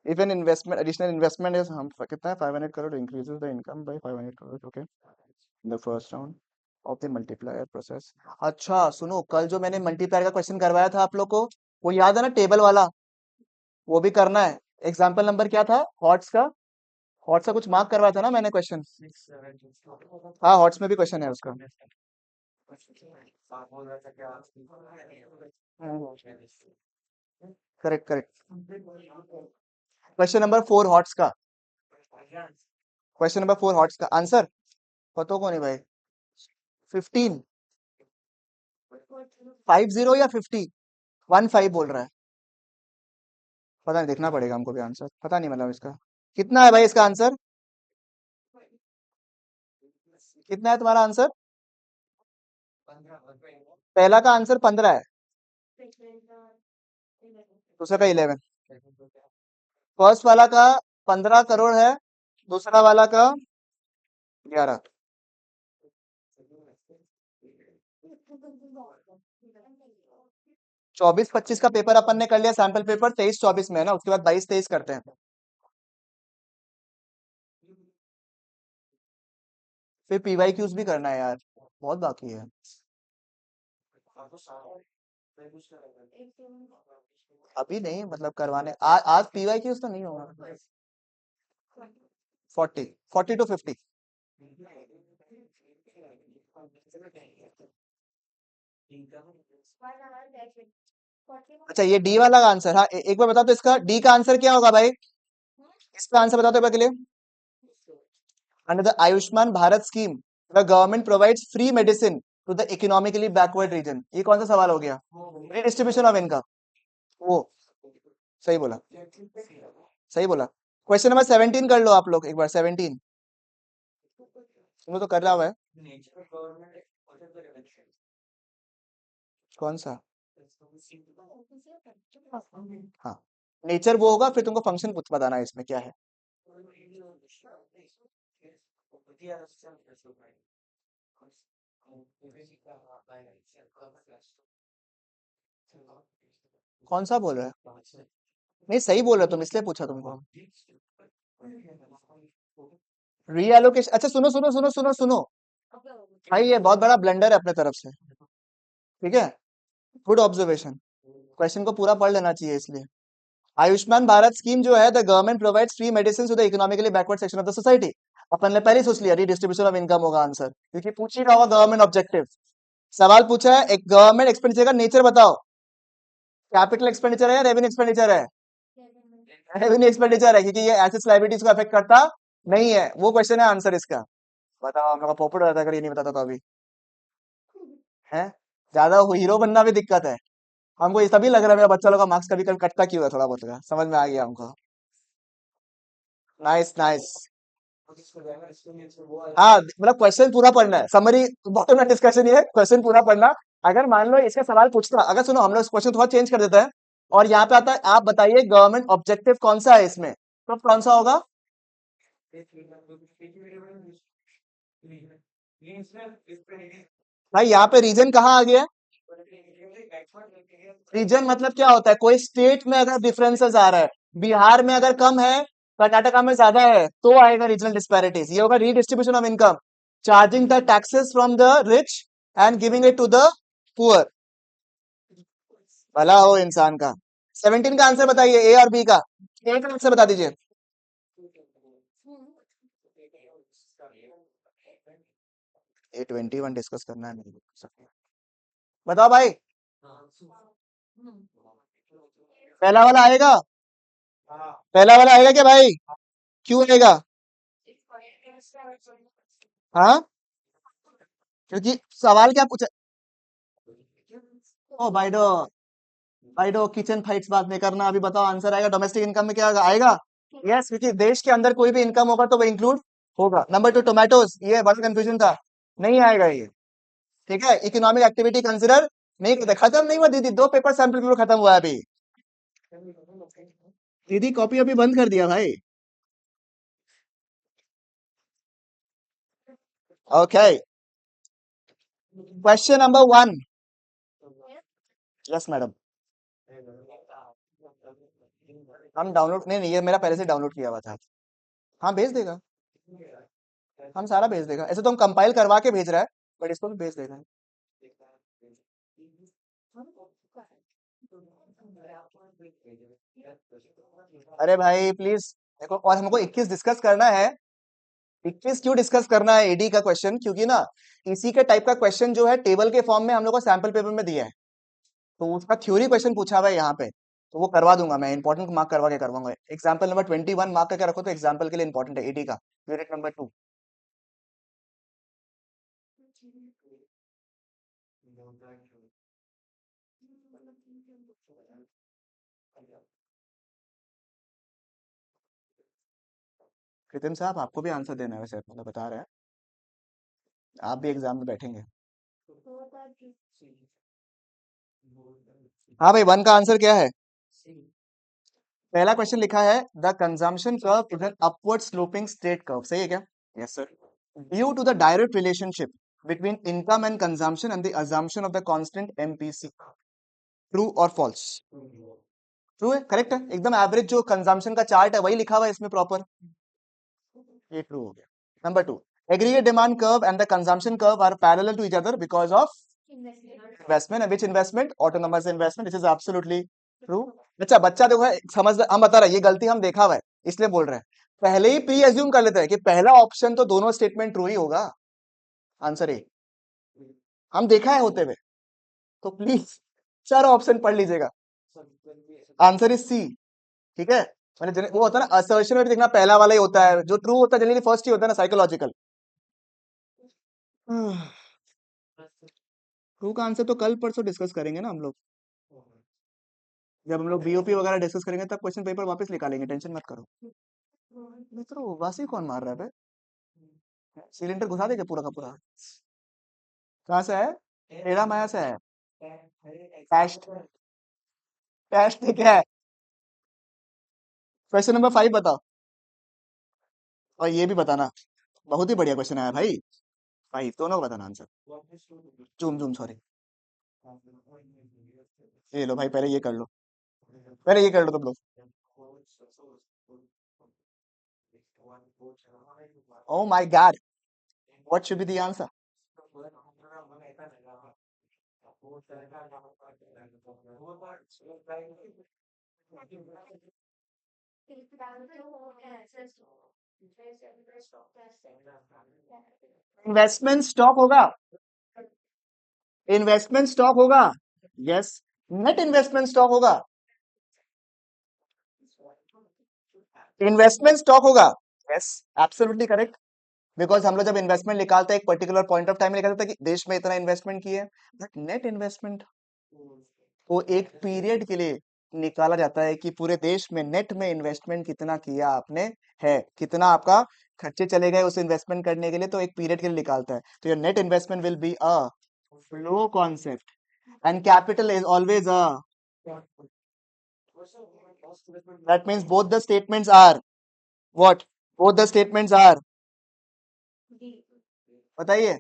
if an investment additional investment is हम कितना है 500 crore increases the income by 500 crore okay in the first round of the multiplier process अच्छा सुनो कल जो मैंने मल्टीप्लायर का क्वेश्चन करवाया था आप लोग को वो याद है ना टेबल वाला वो भी करना है एग्जाम्पल नंबर क्या था हॉट्स का कुछ मार्क करवाया था ना मैंने क्वेश्चन हाँ हॉट्स में भी क्वेश्चन है उसका correct correct question number 4 hots का क्वेश्चन नंबर 4 हॉट्स का आंसर पता को नहीं भाई 15 50 या 15 बोल रहा है। पता नहीं, देखना पड़ेगा हमको भी आंसर, पता नहीं मतलब इसका कितना है भाई। इसका आंसर कितना है तुम्हारा आंसर? पहला का आंसर 15 है, दूसरा का 11। फर्स्ट वाला का 15 करोड़ है, दूसरा वाला का 11। 24-25 का पेपर अपन ने कर लिया, सैंपल पेपर 23-24 में है ना, उसके बाद 22-23 करते हैं। फिर पीवाई क्यूज भी करना है यार, बहुत बाकी है। अभी नहीं, मतलब करवाने आज पीवाई क्यूज तो नहीं होगा। 40 टू 50। अच्छा, ये डी वाला का आंसर, हाँ एक बार बताओ तो इसका डी का आंसर क्या होगा भाई? इसका आंसर बताओ तो एक बार के लिए। Under the Ayushman Bharat scheme the government provides free medicine to the economically backward region. ये कौन सा सवाल हो गया? Redistribution of income. वो सही बोला, सही बोला। क्वेश्चन नंबर 17 कर लो आप लोग एक बार, 17 तुमने तो कर रहा हुआ है। कौन सा? हाँ, नेचर वो होगा, फिर तुमको फंक्शन कुछ बताना है इसमें क्या है। कौन सा बोल रहा है? नहीं सही बोल रहे हो तुम, इसलिए पूछा तुमको। रीएलोकेशन, अच्छा सुनो सुनो सुनो सुनो सुनो भाई, ये बहुत बड़ा ब्लंडर है अपने तरफ से, ठीक है। गुड ऑब्जर्वेशन, क्वेश्चन को पूरा पढ़ लेना चाहिए इसलिए। आयुष्मान भारत स्कीम जो है, the government provides free medicine to the economically backward section of the society. अपन ने पहले ही सोच लिया रिडिस्ट्रीब्यूशन ऑफ इनकम होगा आंसर, क्योंकि पूछ ही रहा होगा गवर्नमेंट ऑब्जेक्टिव। सवाल पूछा है एक गवर्नमेंट एक्सपेंडिचर का नेचर बताओ, कैपिटल एक्सपेंडिचर है या रेवेन्यू एक्सपेंडिचर है? रेवेन्यू एक्सपेंडिचर है, क्योंकि ये एसेट्स लायबिलिटीज को अफेक्ट करता नहीं है। वो क्वेश्चन है आंसर इसका। बताओ, हम लोग का पोपट रहता अगर ये नहीं बताता तो अभी है। ज्यादा हीरो बनना भी दिक्कत है हमको, ये तभी लग रहा है मेरा बच्चा लोग का मार्क्स कभी कभी कटता क्यों है, थोड़ा बहुत का समझ में आ गया हमको। Nice nice. हाँ मतलब क्वेश्चन पूरा पढ़ना है, समरी बॉटम लाइन डिस्कशन ये है, क्वेश्चन पूरा पढ़ना। अगर मान लो इसका सवाल पूछता, अगर सुनो हम लोग इस क्वेश्चन थोड़ा चेंज कर देते हैं, और यहाँ पे आता है आप बताइए गवर्नमेंट ऑब्जेक्टिव कौन सा है इसमें, तो कौन सा होगा? भाई यहाँ पे रीजन कहाँ आ गया? रीजन मतलब क्या होता है? कोई स्टेट में अगर डिफरेंसेस आ रहा है, बिहार में अगर कम है, कर्नाटका में ज्यादा है, तो आएगा रीजनल डिस्पैरिटीज। ये होगा redistribution of income, charging the taxes from the rich and giving it to the poor. भला हो इंसान का। 17 का आंसर बताइए, ए और बी का। ए का आंसर बता दीजिए। A21 डिस्कस करना है मेरे को। बताओ भाई, पहला वाला आएगा? पहला वाला आएगा क्या भाई? क्यों आएगा? हाँ, क्योंकि सवाल क्या पूछा? ओ भाईडो, भाईडो किचन फाइट्स बात नहीं करना, अभी बताओ आंसर आएगा डोमेस्टिक इनकम में क्या आएगा? यस, क्योंकि देश के अंदर कोई भी इनकम होगा तो वो इंक्लूड होगा। नंबर 2 टोमेटोज, ये बड़ा कंफ्यूजन था, नहीं आएगा ये। ठीक है, इकोनॉमिक एक्टिविटी कंसिडर नहीं करते, खत्म नहीं हुआ दीदी, 2 पेपर सैंपल पेपर खत्म हुआ है अभी। दीदी कॉपी अभी बंद कर दिया भाई। Okay, question number 1। Yes madam. हम डाउनलोड नहीं नहीं, ये मेरा पहले से डाउनलोड किया हुआ था। हाँ भेज देगा, हम सारा भेज देगा। ऐसे तो हम कंपाइल करवा के भेज रहा है, बट इसको भी भेज देगा। अरे भाई प्लीज देखो, और हमको 21 डिस्कस करना है। 21 क्यों डिस्कस करना है एडी का क्वेश्चन? क्योंकि ना इसी के टाइप का क्वेश्चन जो है टेबल के फॉर्म में हम लोग को सैंपल पेपर में दिया है, तो उसका थ्योरी क्वेश्चन पूछा हुआ है यहाँ पे, तो वो करवा दूंगा मैं, इंपॉर्टेंट मार्क करवा के करवाऊंगा। एग्जाम्पल नंबर 21 मार्क करके रखो, तो एग्जाम्पल के लिए इंपॉर्टेंट है एडी का, यूनिट नंबर 2। कृतिम साहब आपको भी आंसर देना है वैसे, मतलब बता रहे हैं, आप भी एग्जाम में बैठेंगे। हाँ भाई, वन का आंसर क्या है? पहला क्वेश्चन लिखा है the consumption curve is an upward sloping straight curve, सही है क्या? Yes sir. Due to the direct relationship between income and consumption and the assumption of the constant MPC, true और फॉल्स? ट्रू है, करेक्ट है एकदम। एवरेज जो कंजम्पशन का चार्ट है वही लिखा हुआ है इसमें प्रॉपर, ये ट्रू हो गया। Number two, aggregate demand curve and the consumption curve are parallel to each other because of investment, and which investment? Autonomous investment, this is absolutely true. अच्छा बच्चा देखो है, समझ हम बता रहे हैं, ये गलती हम देखा हुआ है इसलिए बोल रहे हैं। पहले ही प्री एज्यूम कर लेते हैं कि पहला ऑप्शन तो दोनों स्टेटमेंट ट्रू ही होगा, आंसर ए, हम देखा है होते हुए। तो प्लीज चार ऑप्शन पढ़ लीजिएगा, आंसर इज सी, ठीक है। मैंने वो होता है ना असर्शन में भी देखना पहला वाला ही होता है, जो ट्रू होता है जनरली फर्स्ट ही होता है ना, साइकोलॉजिकल। ट्रू का आंसर तो कल परसों डिस्कस करेंगे ना हम लोग, जब हम लोग बीओपी वगैरह डिस्कस करेंगे तब क्वेश्चन पेपर वापस निकालेंगे, टेंशन मत करो। मित्रों वासी कौन मार रहा है बे? सिलेंडर घुसा देगा पूरा का पूरा। कहाँ से है? टेढ़ा माया से है। टेस्ट, टेस्ट क्या है? क्वेश्चन नंबर 5 बताओ, और ये भी बताना, बहुत ही बढ़िया क्वेश्चन आया भाई। 5 दोनों का बताना आंसर। जूम जूम सॉरी, ये लो भाई, पहले ये कर लो, पहले ये कर लो तुम लोग। ओ my God, what should be the answer? Investment stock होगा, इन्वेस्टमेंट स्टॉक होगा, यस। नेट इन्वेस्टमेंट स्टॉक होगा, इन्वेस्टमेंट स्टॉक होगा, यस, एब्सोल्युटली करेक्ट। बिकॉज हम लोग जब इन्वेस्टमेंट निकालते हैं एक पर्टिकुलर पॉइंट ऑफ टाइम में निकालते हैं कि देश में इतना इन्वेस्टमेंट किया है, बट नेट इन्वेस्टमेंट वो एक पीरियड के लिए निकाला जाता है कि पूरे देश में नेट में इन्वेस्टमेंट कितना किया आपने, है कितना आपका खर्चे चले गए उस इन्वेस्टमेंट करने के लिए, तो एक पीरियड के लिए निकालता है। तो your net investment will be a flow concept, and capital is always a, that means both the statements are what? Both the statements are, बताइए,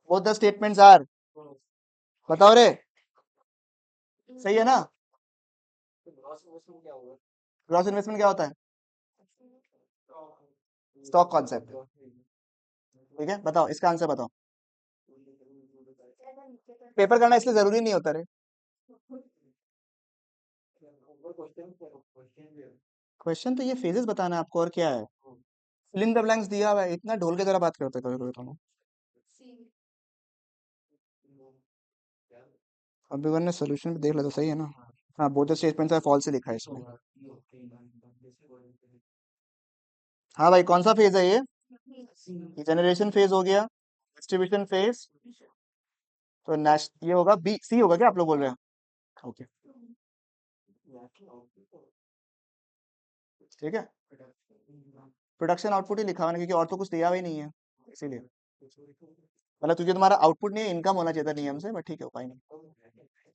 बोथ द स्टेटमेंट्स आर, बताओ रे, सही है ना? ग्रॉस इन्वेस्टमेंट क्या होता है? स्टॉक कॉन्सेप्ट, ठीक है। बताओ इसका आंसर बताओ, पेपर करना इसलिए जरूरी नहीं होता रे। क्वेश्चन तो ये फेजेस बताना है आपको, और क्या है? फिल इन द ब्लैंक्स दिया हुआ है, इतना ढोल की तरह बात करते कभी कभी तुम। अभी वन ने सोल्यूशन भी देख लो तो सही है ना। हाँ, both the statements are false लिखा है इसमें। हाँ भाई, कौन सा फेज है ये? जनरेशन फेज हो गया, डिस्ट्रीब्यूशन फेज, तो नेक्स्ट ये होगा बी, सी होगा क्या आप लोग बोल रहे हैं? ओके, ठीक है। प्रोडक्शन आउटपुट ही लिखा हुआ है ना, क्योंकि और तो कुछ दिया हुआ ही नहीं है, इसीलिए। मतलब तुझे तुम्हारा आउटपुट नहीं है, इनकम होना चाहिए था नियम से, बट ठीक है, उपाय नहीं।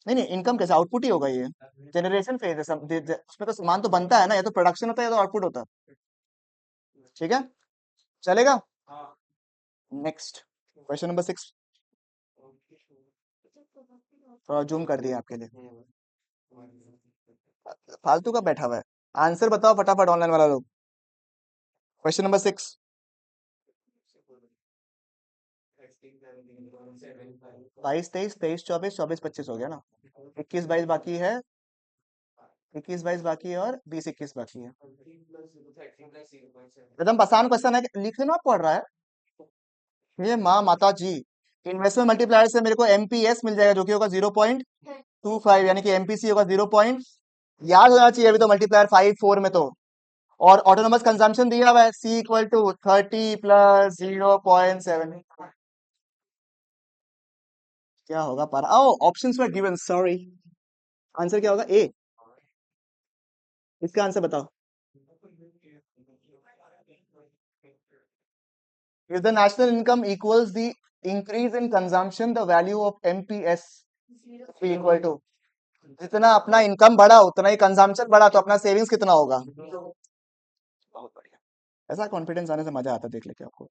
नहीं नहीं, इनकम कैसे आउटपुट ही होगा ये? जनरेशन फेज है उसमें तो सामान तो बनता है ना, या तो प्रोडक्शन होता है या तो आउटपुट होता है, ठीक है, चलेगा। नेक्स्ट, क्वेश्चन नंबर 6, थोड़ा जूम कर दिया आपके लिए, फालतू का बैठा हुआ है। आंसर बताओ फटाफट ऑनलाइन वाला लोग। क्वेश्चन नंबर 6, 22 23 23 24 24 25 हो गया ना, 21 22 बाकी है, 21 22 बाकी है, और 20 21 बाकी है। एकदम आसान क्वेश्चन है, लिखने में पड़ रहा है। ये माँ माता जी, इन्वेस्टमेंट मल्टीप्लायर से मेरे को एमपीएस मिल जाएगा, जो कि होगा 0.25, यानी कि एमपीसी होगा 0 पॉइंट, याद होना चाहिए अभी तो, मल्टीप्लायर 5 4 में तो। और ऑटोनोमस कंजम्पशन दिया हुआ है सी इक्वल टू 30 प्लस 0.7, क्या होगा? पर oh options were given, sorry, answer क्या होगा? ए। इसका आंसर बताओ। If the national income equals the increase in consumption, the value of MPS be equal to, जितना अपना इनकम बढ़ा उतना ही कंजम्पशन बढ़ा, तो अपना सेविंग्स कितना होगा? बहुत बढ़िया। ऐसा कॉन्फिडेंस आने से मजा आता है देख लेके आपको।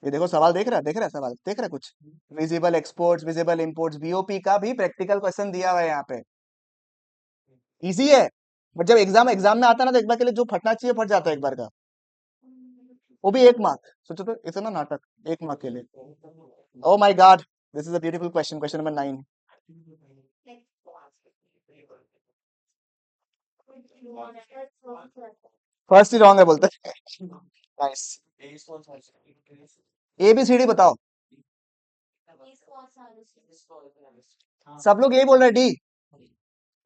ये देखो सवाल देख रहा है सवाल देख रहा है कुछ? Visible exports, visible imports, BOP का भी प्रैक्टिकल क्वेश्चन दिया हुआ है यहाँ पे। इजी है, बट जब एग्जाम एग्जाम में आता है ना, तो एक बार के लिए जो फटना चाहिए फट जाता है एक बार का, वो भी 1 मार्क। सोचो तो इतना नाटक 1 मार्क के लिए। Oh my god, this is a beautiful question, question number 9। First ही रॉन्ग है बोलते हैं। Nice. A B C D बताओ। सब लोग यही बोल रहे हैं, D.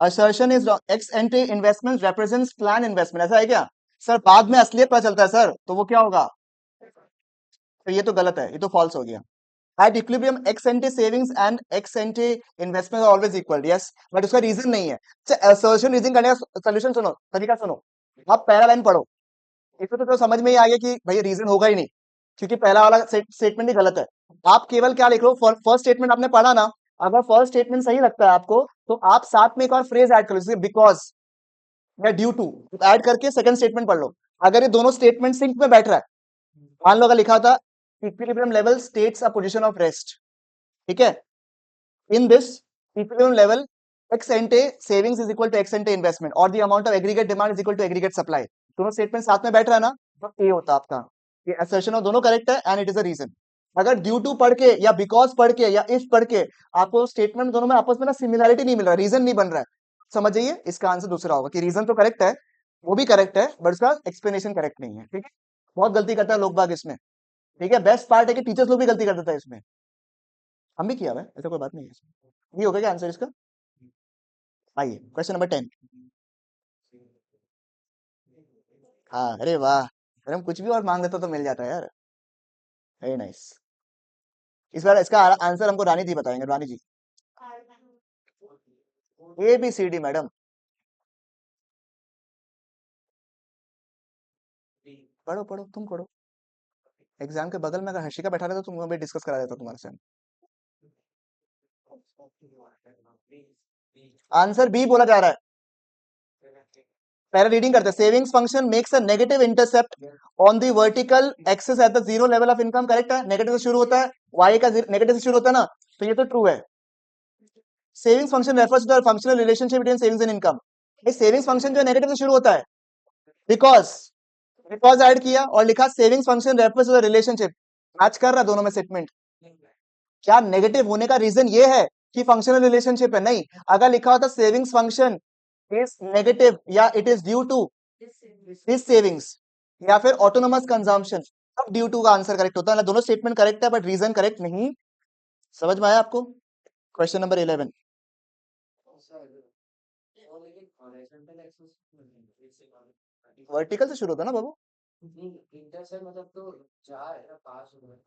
assertion is wrong. ex ante investment represents plan investment, ऐसा है क्या? सर बाद में असलियत पता चलता है सर, तो वो क्या होगा? तो ये तो गलत है, ये तो फॉल्स हो गया। At equilibrium, ex ante savings and ex ante investment are always equal. Yes, but उसका रीजन नहीं है। assertion रीजन करने का सोल्यूशन सुनो, तरीका सुनो। आप पहला लाइन पढ़ो, इसमें तो समझ में ही आ गया कि भाई रीजन होगा ही नहीं, क्योंकि पहला वाला स्टेटमेंट ही गलत है। आप केवल क्या लिख रहे हो? फर्स्ट स्टेटमेंट आपने पढ़ा ना, अगर फर्स्ट स्टेटमेंट सही लगता है आपको, तो आप साथ में एक और फ्रेज ऐड करो, जैसे बिकॉज या ड्यू टू, ऐड करके सेकंड स्टेटमेंट पढ़ लो। अगर ये दोनों स्टेटमेंट सिंक में बैठ रहा है, मान लो अगर लिखा था equilibrium level states a position of rest, ठीक है, in this equilibrium level ex ante savings is equal to ex ante investment और the amount of aggregate demand is equal to aggregate supply, दोनों स्टेटमेंट साथ में बैठ रहा है ना, तो ए होता आपका। ये असर्शन और दोनों करेक्ट है and it is a reason. अगर ड्यू टू पढ़ के या बिकॉज पढ़ के या इफ पढ़ के आपको स्टेटमेंट दोनों में आपस में ना सिमिलरिटी नहीं मिल रहा, रीजन नहीं बन रहा है, समझ जाइए इसका आंसर दूसरा होगा, कि रीजन तो करेक्ट है, वो भी करेक्ट है, बट उसका एक्सप्लेनेशन करेक्ट नहीं है। ठीक है, बहुत गलती करता है लोग बाग इसमें। ठीक है, बेस्ट पार्ट है कि टीचर्स लोग भी गलती कर देता है इसमें, हम भी किया हुआ है, ऐसा कोई बात नहीं है इसमें। ये होगा क्या आंसर इसका? आइए क्वेश्चन नंबर 10। हाँ, अरे वाह, अरे हम कुछ भी और मांग लेते तो मिल जाता है यार। Very nice. इस बार इसका आंसर हमको रानी जी बताएंगे, Rani ji. A B C D madam. पढ़ो पढ़ो, तुम पढ़ो। एग्जाम के बगल में अगर हर्षिका बैठा रहता तो तुम भी डिस्कस करा देता तुम्हारे साथ। आंसर बी बोला जा रहा है। पहले रीडिंग करते हैं। Savings function makes a negative intercept on the vertical axis at the zero level of income, correct है, नेगेटिव से शुरू होता है, वाई का नेगेटिव से शुरू होता है ना, तो ये तो ट्रू है। Savings function refers to the functional relationship between savings and income. ये सेविंग्स फंक्शन जो है नेगेटिव से शुरू होता है, बिकॉज बिकॉज ऐड किया और लिखा savings function refers to the relationship, match कर रहा है दोनों में सेगमेंट। क्या नेगेटिव होने का रीजन ये है कि फंक्शनल रिलेशनशिप है? नहीं, अगर लिखा होता सेविंग्स फंक्शन इज नेगेटिव या it is due to this savings या फिर ऑटोनोमस कंजम्पशन, तब ड्यू टू का आंसर करेक्ट होता है। दोनों स्टेटमेंट करेक्ट है बट रीजन करेक्ट नहीं। समझ में आया आपको? Question number 11। वर्टिकल से शुरू होता है ना बाबू,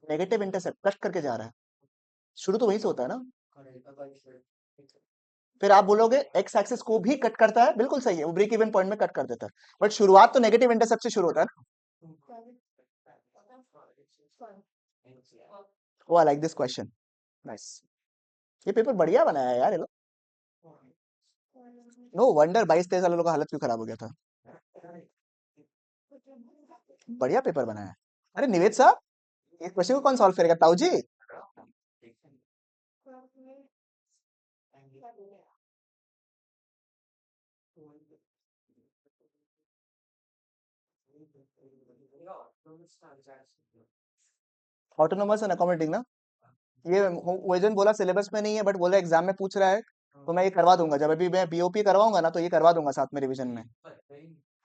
नेगेटिव इंटरसेप्ट कट करके जा रहा है, शुरू तो वहीं से होता है ना। फिर आप बोलोगे एक्स एक्सिस को भी कट करता है, बिल्कुल सही है, वो ब्रेक इवन पॉइंट में कट कर देता है, बट शुरुआत तो नेगेटिव इंटरसेप्ट से शुरू होता है ना। Oh I like this question, nice. ये पेपर बढ़िया बनाया है यार ये लोग। नो वंडर 22-23 वाले लोगों का हालत क्यों खराब हो गया था। बढ़िया पेपर बनाया है। अरे निवेद साहब, इस क्वेश्चन को कौन सॉल्व करेगा? ताऊ जी। ऑटोनोमस एंड अकोमोडेटिंग ना, ये वजन बोला सिलेबस में नहीं है, बट बोला एग्जाम में पूछ रहा है, तो मैं ये करवा दूंगा, जब अभी मैं बीओपी करवाऊंगा ना, तो ये करवा दूंगा साथ में रिवीजन में।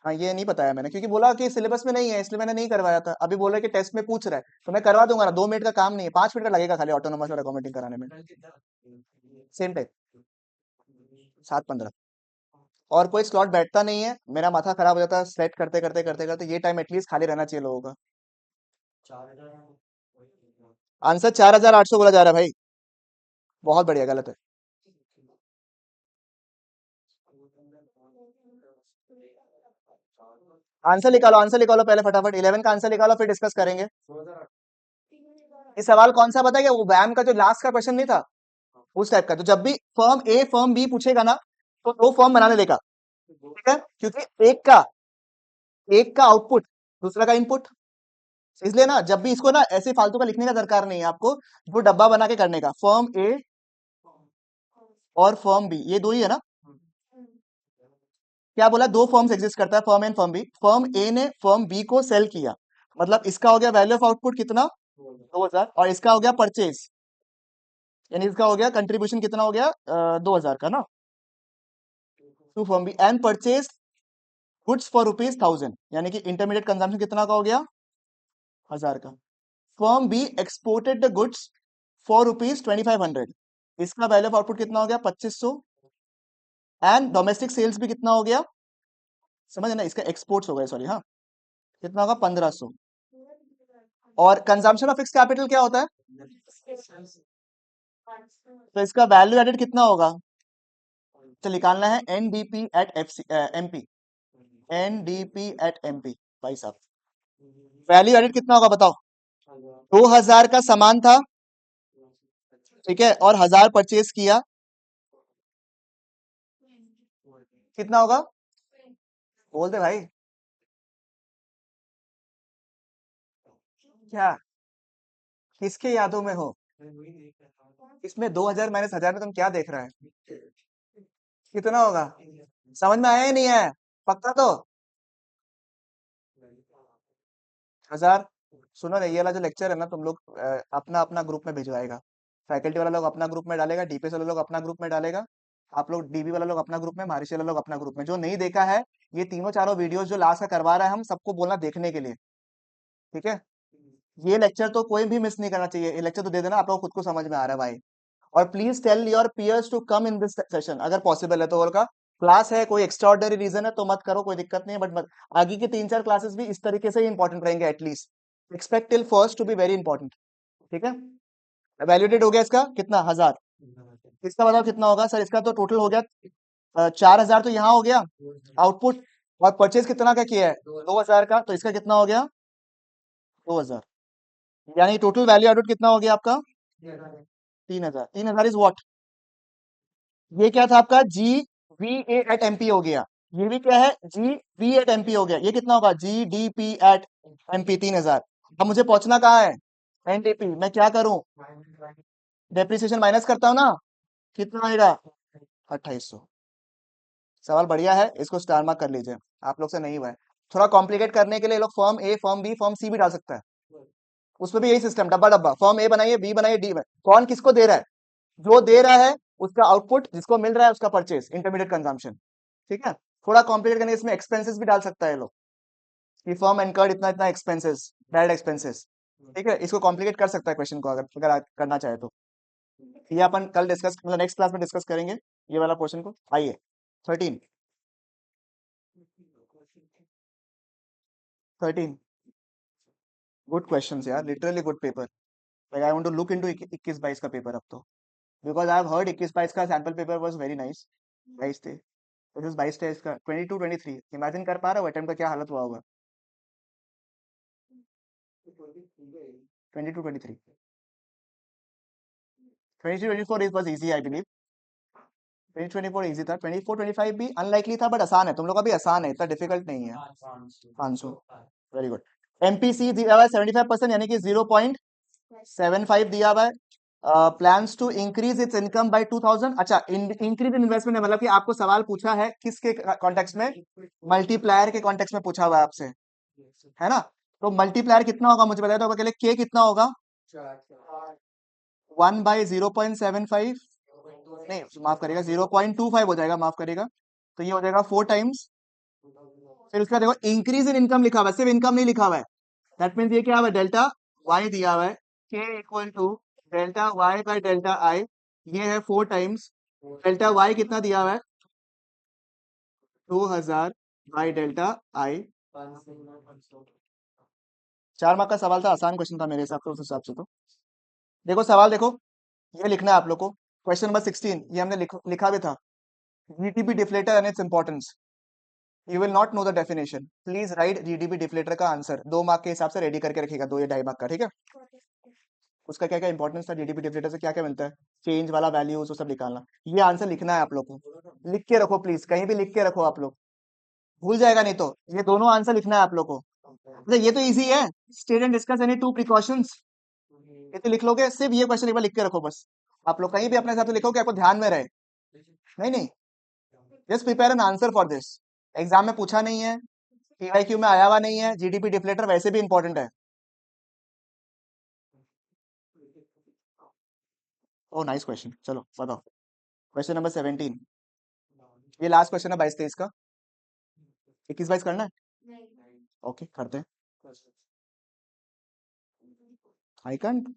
हाँ, ये नहीं बताया मैंने, क्योंकि बोला कि सिलेबस में नहीं है, इसलिए मैंने नहीं करवाया था। अभी बोला कि टेस्ट में पूछ रहा है, तो मैं करवा दूंगा ना, 2 मिनट का काम नहीं है, 5 मिनट का लगेगा खाली ऑटोनोमस और अकोमोडेटिंग कराने में। Same type, 7:15। और कोई स्लॉट बैठता नहीं है, मेरा माथा खराब हो जाता है सेट करते करते करते करते, ये टाइम एटलीस्ट खाली रहना चाहिए लोगों का। आंसर 4,800 बोला जा रहा है भाई, बहुत बढ़िया, गलत है। आंसर निकालो पहले फटाफट, 11 का आंसर निकालो फिर डिस्कस करेंगे। ये सवाल कौन सा पता है क्या, वो वैम का जो लास्ट का क्वेश्चन नहीं था, उस टाइप का। तो जब भी फर्म ए फर्म बी पूछेगा ना, तो दो फर्म बनाने देगा, ठीक है, क्योंकि एक का आउटपुट, दूसरा का इनपुट। इसलिए ना जब भी इसको ना ऐसे फालतू का लिखने का दरकार नहीं है आपको, वो डब्बा बना के करने का, फर्म ए और फर्म बी, ये दो ही है ना। क्या बोला, दो फर्म्स एग्जिस्ट करता है, firm and firm B. Firm A ने फर्म बी को सेल किया, मतलब इसका हो गया वैल्यू ऑफ आउटपुट कितना, 2000, और इसका हो गया परचेज, यानी इसका हो गया कंट्रीब्यूशन कितना हो गया, 2000 का ना, to firm B, and purchase goods for ₹1000, यानी कि इंटरमीडिएट कंजम्पशन कितना का हो गया, 1000 का। Firm B exported the goods for ₹2500, इसका वैल्यू ऑफ आउटपुट कितना हो गया, 2500, एंड डोमेस्टिक सेल्स भी कितना हो गया, समझ ना, इसका एक्सपोर्ट्स हो गए, सॉरी, हाँ, कितना होगा, 1500। और कंजम्पशन ऑफ फिक्स कैपिटल क्या होता है, तो इसका वैल्यू एडेड कितना होगा, तो निकालना है NDP at MP, NDP at MP. भाई साहब, वैल्यू एडेड कितना होगा बताओ, 2000 का सामान था, ठीक है, और 1000 परचेज किया, कितना होगा, बोल दे भाई, क्या, किसके यादों में हो, इसमें 2000 माइनस 1000 में तुम क्या देख रहा है, कितना होगा, समझ में आया ही नहीं है, पक्का तो, 1000। सुनो ना, ये वाला जो लेक्चर है ना, तुम लोग अपना अपना ग्रुप में भिजवाएगा, फैकल्टी वाला लोग अपना ग्रुप में डालेगा, डीपीएस वाला लोग अपना ग्रुप में डालेगा, आप लोग डीबी वाला लोग अपना ग्रुप में, मारिश वाला लोग अपना ग्रुप में। जो नहीं देखा है, ये तीनों चारों वीडियोस जो लास्ट का करवा रहा है, हम सबको बोलना देखने के लिए, ठीक है। ये लेक्चर तो कोई भी मिस नहीं करना चाहिए, ये लेक्चर तो दे देना, आप लोग खुद को समझ में आ रहा है भाई। और please tell your peers to come in this session, अगर पॉसिबल है तो। और का क्लास है, कोई एक्स्ट्रा ऑर्डनरी रीजन है तो मत करो, कोई दिक्कत नहीं है, बट आगे की 3-4 क्लासेस भी इस तरीके से ही इंपॉर्टेंट रहेंगे, at least expect till first to be very important, ठीक है। वैल्यूडेट हो गया इसका कितना, 1000, इसका बताओ कितना होगा सर, इसका तो टोटल हो गया 4000, तो यहाँ हो गया आउटपुट, और परचेज कितना का किया है, 2000 का, तो इसका कितना हो गया, 2000, यानी टोटल वैल्यू एडेड कितना हो गया आपका, 3000। 3000 इज व्हाट, ये क्या था आपका, जी वी ए एट एमपी हो गया, ये भी क्या है, जी वी एट एमपी हो गया, ये कितना होगा, G D P at MP, 3000। अब मुझे पहुंचना कहाँ है, एनडीपी, मैं क्या करूं, डेप्रिसिएशन माइनस करता हूँ ना, कितना आएगा, 2800। सवाल बढ़िया है, इसको स्टार मार्क कर लीजिए, आप लोग से नहीं हुआ है। थोड़ा कॉम्प्लिकेट करने के लिए लोग फॉर्म ए फॉर्म बी फॉर्म सी भी डाल सकता है, उसमें भी यही सिस्टम, डब्बा डब्बा, फॉर्म ए बनाइए, बी बनाइए, डी बनाइए, कौन किसको दे रहा है, जो दे रहा है उसका आउटपुट, जिसको मिल रहा है उसका परचेज, इंटरमीडिएट कंजम्पशन, ठीक है। थोड़ा कॉम्प्लिकेट करने इसमें एक्सपेंसेस भी डाल सकता है लोग, कि फर्म इनकर्ड इतना इतना एक्सपेंसेस, डायरेक्ट एक्सपेंसेस, ठीक है, इसको कॉम्प्लिकेट कर सकता है क्वेश्चन को, अगर अगर आप करना चाहे तो। ये अपन कल डिस्कस, मतलब नेक्स्ट क्लास में डिस्कस करेंगे, ये वाला क्वेश्चन को। आइए 13, 13, गुड क्वेश्चन यार, literally good paper, like I want to look into 21-22 का पेपर अब तो, बिकॉज आई हैव हर्ड 21-22 का sample paper was very nice, 22 थे, दिस इज 22 थे, इसका 22-23, इमेजिन कर पा रहे हो अटेम्प्ट का क्या हालत हुआ होगा, 22-23, 23-24 is was easy I believe, 2024 easy था, 24-25 भी अनलाइकली था, बट आसान है, तुम लोग का भी आसान है, इतना डिफिकल्ट नहीं है। 500, वेरी गुड। एमपीसी दिया हुआ है 75%, यानी कि 0.75 दिया हुआ है। Plans to increase its income by 2000, अच्छा, इंक्रीज इन इन्वेस्टमेंट है, मतलब कि आपको सवाल पूछा है किसके कॉन्टेक्स्ट में, मल्टीप्लायर के कॉन्टेक्स्ट में पूछा हुआ है आपसे, है ना। तो मल्टीप्लायर कितना होगा मुझे बताया, तो पहले के कितना होगा, 1/0.75, नहीं माफ करेगा, 0.25 हो जाएगा, माफ करेगा, तो ये हो जाएगा 4 टाइम्स। फिर उसके बाद देखो इंक्रीज इन इनकम लिखा हुआ है, सिर्फ इनकम नहीं लिखा हुआ है, दैट मीन्स ये क्या हुआ, डेल्टा वाई दिया हुआ है, K equal to delta Y by delta I, ये है 4 टाइम्स, डेल्टा वाई कितना दिया हुआ है, 2000 बाई डेल्टा आई। 4 मार्क का सवाल था, आसान क्वेश्चन था मेरे हिसाब से, उस हिसाब से तो। देखो सवाल देखो, ये लिखना है आप लोग को, क्वेश्चन नंबर 16, ये हमने लिखा भी था, GTP deflator and its importance, you will not know the definition, please right GDP deflator का आंसर 2 मार्क के हिसाब से रेडी करके रखिएगा, 2 या 2.5 मार्क का, ठीक है। उसका क्या क्या इंपॉर्टेंस था, जीडीपी डिफ्लेटर से क्या क्या मिलता है, चेंज वाला वैल्यूज वो सब निकालना। ये आंसर लिखना है आप लोग को, लिख के रखो प्लीज, कहीं भी लिख के रखो आप लोग, भूल जाएगा नहीं तो। ये दोनों आंसर लिखना है आप लोग को। अच्छा ये तो इजी है, state and discuss any two precautions, ये तो लिख लोगे। सिर्फ ये क्वेश्चन एक बार लिख के रखो बस, आप लोग कहीं भी अपने हिसाब से लिखो कि आपको ध्यान में रहे। नहीं नहीं, just prepare an answer for this, exam में पूछा नहीं है, पीवाईक्यू में आया हुआ नहीं है, जीडीपी डिफ्लेटर वैसे भी इंपॉर्टेंट है। ओ नाइस क्वेश्चन, चलो बताओ। क्वेश्चन नंबर 17, ये लास्ट क्वेश्चन है 22-23 का। 21-22 करना है, ओके करते हैं। I can't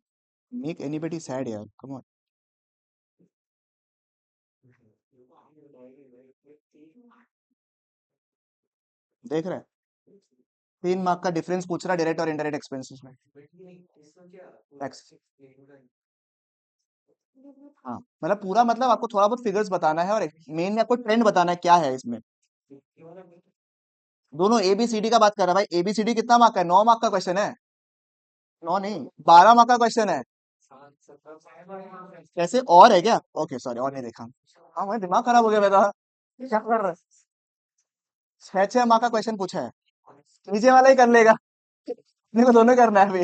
make anybody sad यार, कम ऑन। देख रहे हैं, 3 मार्क का डिफरेंस पूछ रहा, डायरेक्ट और इनडायरेक्ट एक्सपेंसेस में, टैक्स। हाँ मतलब पूरा, मतलब आपको थोड़ा बहुत फिगर्स बताना है और मेन आपको ट्रेंड बताना है क्या है इसमें। दोनों एबीसीडी का बात कर रहा है भाई, एबीसीडी कितना मार्क का है, 9 मार्क का क्वेश्चन है। 9 नहीं, 12 मार्क का क्वेश्चन है। कैसे और है क्या, ओके सॉरी और नहीं देखा। हाँ भाई दिमाग खराब हो गया मेरा, क्या कर रहा है। 6-6 मार्क का क्वेश्चन पूछा है, नीचे वाला ही कर लेगा, अपने को दोनों करना है अभी।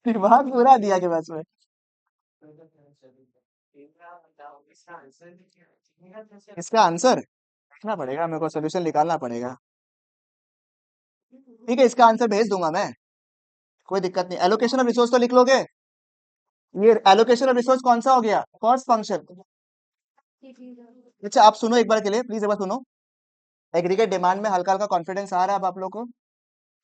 दिमाग पूरा दिया के बस में। इसका आंसर देखना पड़ेगा मेरे को, सोल्यूशन निकालना पड़ेगा। ठीक है इसका आंसर भेज दूंगा मैं, कोई दिक्कत नहीं। एलोकेशन ऑफ रिसोर्स तो लिख लोगे, ये एलोकेशन ऑफ रिसोर्स कौन सा हो गया, कॉस्ट फंक्शन। अच्छा आप सुनो एक बार के लिए, प्लीज एक बार सुनो। एग्रीगेट डिमांड में हल्का हल्का कॉन्फिडेंस आ रहा है अब आप लोग को,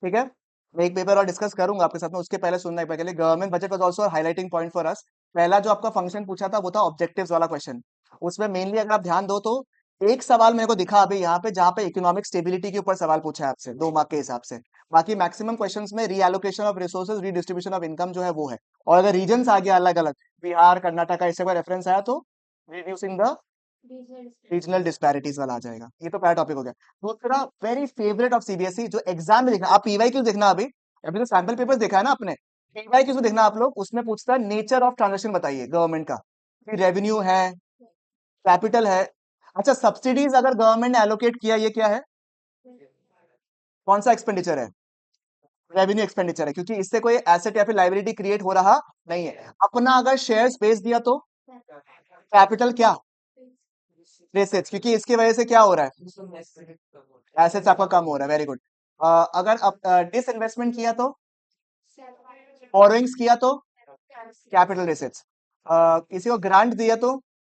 ठीक है। मैं एक पेपर और डिस्कस करूंगा आपके साथ में, उसके पहले सुनना एक बार के लिए। Government budget was also highlighting point for us. पहला जो आपका फंक्शन पूछा था वो था ऑब्जेक्टिव्स वाला क्वेश्चन। उसमें मेनली अगर आप ध्यान दो तो एक सवाल मेरे को दिखा अभी यहाँ पे, जहाँ पे इकोनॉमिक स्टेबिलिटी के ऊपर सवाल पूछा है आपसे 2 मार्क के हिसाब से। बाकी मैक्सिमम क्वेश्चंस में reallocation of resources, redistribution of income जो है वो है। और अगर रीजन्स आ गया अलग अलग, बिहार कर्नाटका इससे कोई रेफरेंस आया तो रिड्यूसिंग द रीजनल डिस्पैरिटीज वाला आ जाएगा। ये तो पहला टॉपिक हो गया। दूसरा वेरी फेवरेट ऑफ सीबीएसई, जो एग्जाम में देखना, आप पीवाई क्यों देखना अभी, अभी तो सैंपल पेपर्स देखा है ना आपने, पीवाई क्यों देखना आप लोग, उसमें पूछता है नेचर ऑफ ट्रांजेक्शन बताइए गवर्नमेंट का, रेवेन्यू है, कैपिटल है। अच्छा सब्सिडीज अगर गवर्नमेंट ने एलोकेट किया, ये क्या है, कौन सा एक्सपेंडिचर है, रेवेन्यू एक्सपेंडिचर है, क्योंकि इससे कोई एसेट या फिर लाइबिलिटी क्रिएट हो रहा नहीं है। अपना अगर शेयर्स बेच दिया तो कैपिटल क्या, एसेट्स, क्योंकि इसकी वजह से क्या हो रहा है, एसेट्स आपका कम हो रहा है, वेरी गुड। अगर डिस इन्वेस्टमेंट किया तो, बोरोइंग्स किया तो कैपिटल एसेट्स, किसी को ग्रांट दिया तो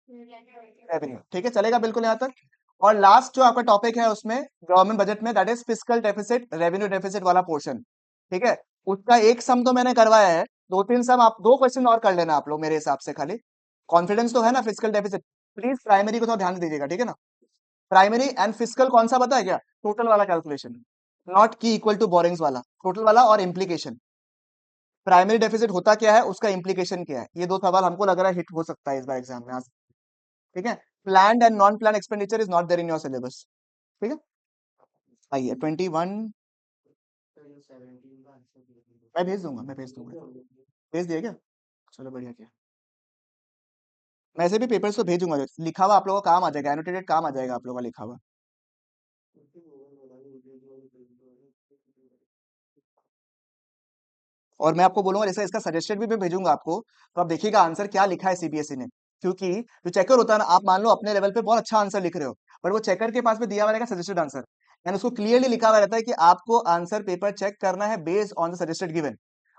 रेवेन्यू, ठीक है चलेगा बिल्कुल यहाँ तक। और लास्ट जो आपका टॉपिक है उसमें गवर्नमेंट बजट में, that is fiscal deficit, revenue deficit वाला पोर्शन, ठीक है। उसका एक सम तो मैंने करवाया है, 2-3 सम आप 2 क्वेश्चन और कर लेना आप लोग मेरे हिसाब से खाली। कॉन्फिडेंस तो है ना फिजिकल डेफिसिट, प्लीज प्राइमरी को तो ध्यान दीजिएगा, ठीक है ना। प्राइमरी एंड फिजिकल कौन सा पता है क्या, टोटल वाला कैलकुलेशन, नॉट की इक्वल टू बोरिंग्स वाला, टोटल वाला और इम्प्लीकेशन। प्राइमरी डेफिसिट होता क्या है, उसका इम्प्लीकेशन क्या है, ये 2 सवाल हमको लग रहा है हिट हो सकता है इस बार एग्जाम में, ठीक है। Planned and non plan expenditure is not there in your syllabus, ठीक है। आइए 21, मैं भेज दूंगा, मैं भेज दूंगा, भेज दिया क्या, चलो बढ़िया किया। मैं ऐसे भी पेपर्स तो भेजूंगा, लिखा हुआ आप लोगों का काम आ जाएगा, एनोटेटेड काम आ जाएगा आप लोगों का लिखा हुआ। और मैं आपको बोलूंगा जैसे इसका सजेस्टेड भी मैं भेजूंगा आपको, तो आप देखिएगा आंसर क्या लिखा है सीबीएसई ने। क्योंकि जो चेकर होता है ना, आप मान लो अपने लेवल पे बहुत अच्छा आंसर लिख रहे हो, बट वो चेकर के पास में दिया हुआ रहेगा सजेस्टेड आंसर, एंड उसको क्लियरली लिखा हुआ रहता है कि आपको आंसर पेपर चेक करना है based on the suggested given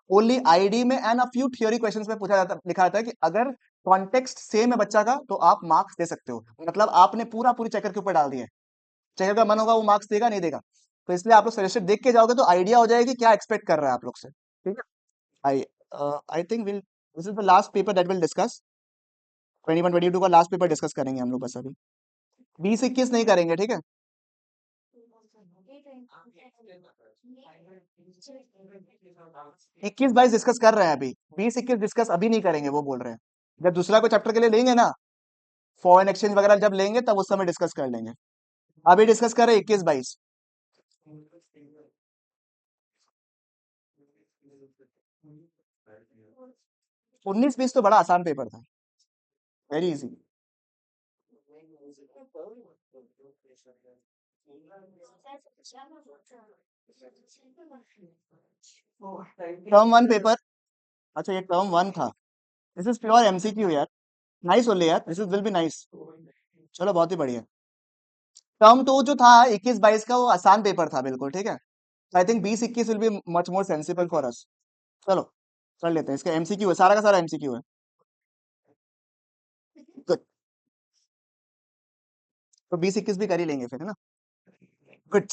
only ID में, and a few theory questions में पूछा जाता, लिखा जाता है कि अगर कॉन्टेक्स्ट सेम है बच्चा का तो आप मार्क्स दे सकते हो, मतलब आपने पूरा पूरी चेकर के ऊपर डाल दिया है, चेकर का मन होगा वो मार्क्स देगा नहीं देगा। तो इसलिए आप लोग सजेस्टेड देख के जाओगे तो आइडिया हो जाएगी क्या एक्सपेक्ट कर रहा है आप लोग से, ठीक है। I I think will, this is the last paper that will discuss, 21-22 का लास्ट पेपर डिस्कस करेंगे हम लोग बस अभी, 20-21 नहीं करेंगे, ठीक है। 21-22 डिस्कस कर रहे हैं अभी, 20-21 डिस्कस अभी नहीं करेंगे, वो बोल रहे हैं जब दूसरा कोई चैप्टर के लिए लेंगे ना, फॉरेन एक्सचेंज वगैरह जब लेंगे तब उस समय डिस्कस कर लेंगे। अभी डिस्कस कर रहे 21-22। 19-20 तो बड़ा आसान पेपर था, very easy. Term one paper, अच्छा ये टर्म वन था। दिस इज प्योर एमसीक्यू यार, नाइस ओनली यार, this is will be nice. चलो बहुत ही बढ़िया। टर्म टू जो था 21-22 का वो आसान पेपर था बिल्कुल, ठीक है। I think 20-21 will be much more sensible for us. चलो कर लेते हैं, इसका एमसीक्यू है, सारा का सारा एमसीक्यू है। गुड, तो 20-21 भी कर ही लेंगे फिर, है ना। गुड,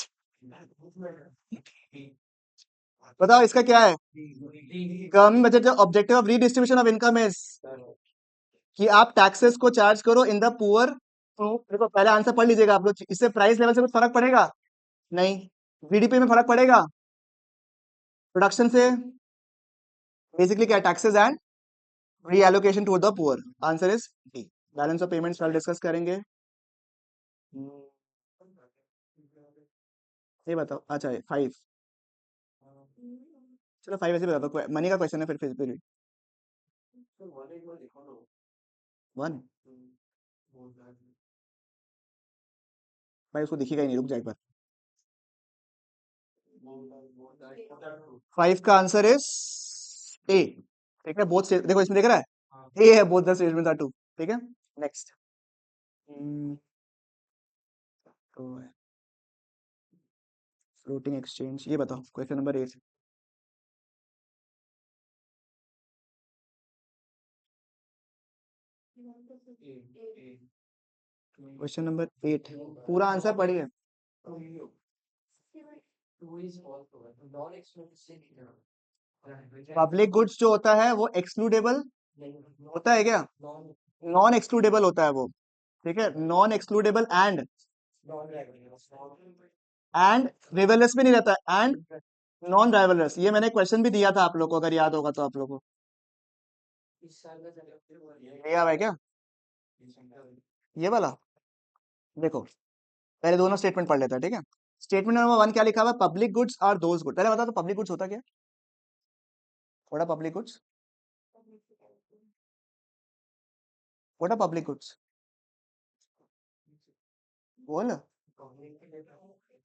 बताओ इसका क्या है। गवर्नमेंट बजट जो objective of redistribution of income is कि आप टैक्सेस को चार्ज करो इन द पुअर। तो देखो पहले आंसर पढ़ लीजिएगा आप लोग, इससे प्राइस लेवल से कुछ फर्क पड़ेगा नहीं, जीडीपी में फर्क पड़ेगा, प्रोडक्शन से, बेसिकली क्या, taxes and reallocation to the poor. Answer is D. Balance of payments कल डिस्कस करेंगे। हम्म, ये बताओ, अच्छा 5, चलो 5 ऐसे बता दो, मनी का क्वेश्चन है फिर 1। भाई उसको दिखेगा ही नहीं, रुक जाए एक बार। 5 का आंसर इज ए, ठीक है। बोथ देखो इसमें देख रहा है, ए है, both the statements are true, ठीक है। नेक्स्ट, तो फ्लोटिंग एक्सचेंज, ये बताओ क्वेश्चन नंबर 8। क्वेश्चन नंबर 8 पूरा आंसर पढ़िए। पब्लिक गुड्स जो होता है वो एक्सक्लूडेबल होता है क्या, नॉन एक्सक्लूडेबल होता है वो, ठीक है। नॉन एक्सक्लूडेबल एंड रिवेलस भी नहीं रहता, एंड नॉन ड्राइवरलेस। ये मैंने क्वेश्चन भी दिया था आप लोगों को, अगर याद होगा तो आप लोगों को दिया हुआ है क्या, ये वाला। देखो पहले दोनों स्टेटमेंट पढ़ लेते हैं, ठीक है। स्टेटमेंट नंबर 1 क्या लिखा हुआ है, public goods are those goods. पहले बता तो पब्लिक गुड्स होता क्या है? What are public goods, what are public goods, बोल।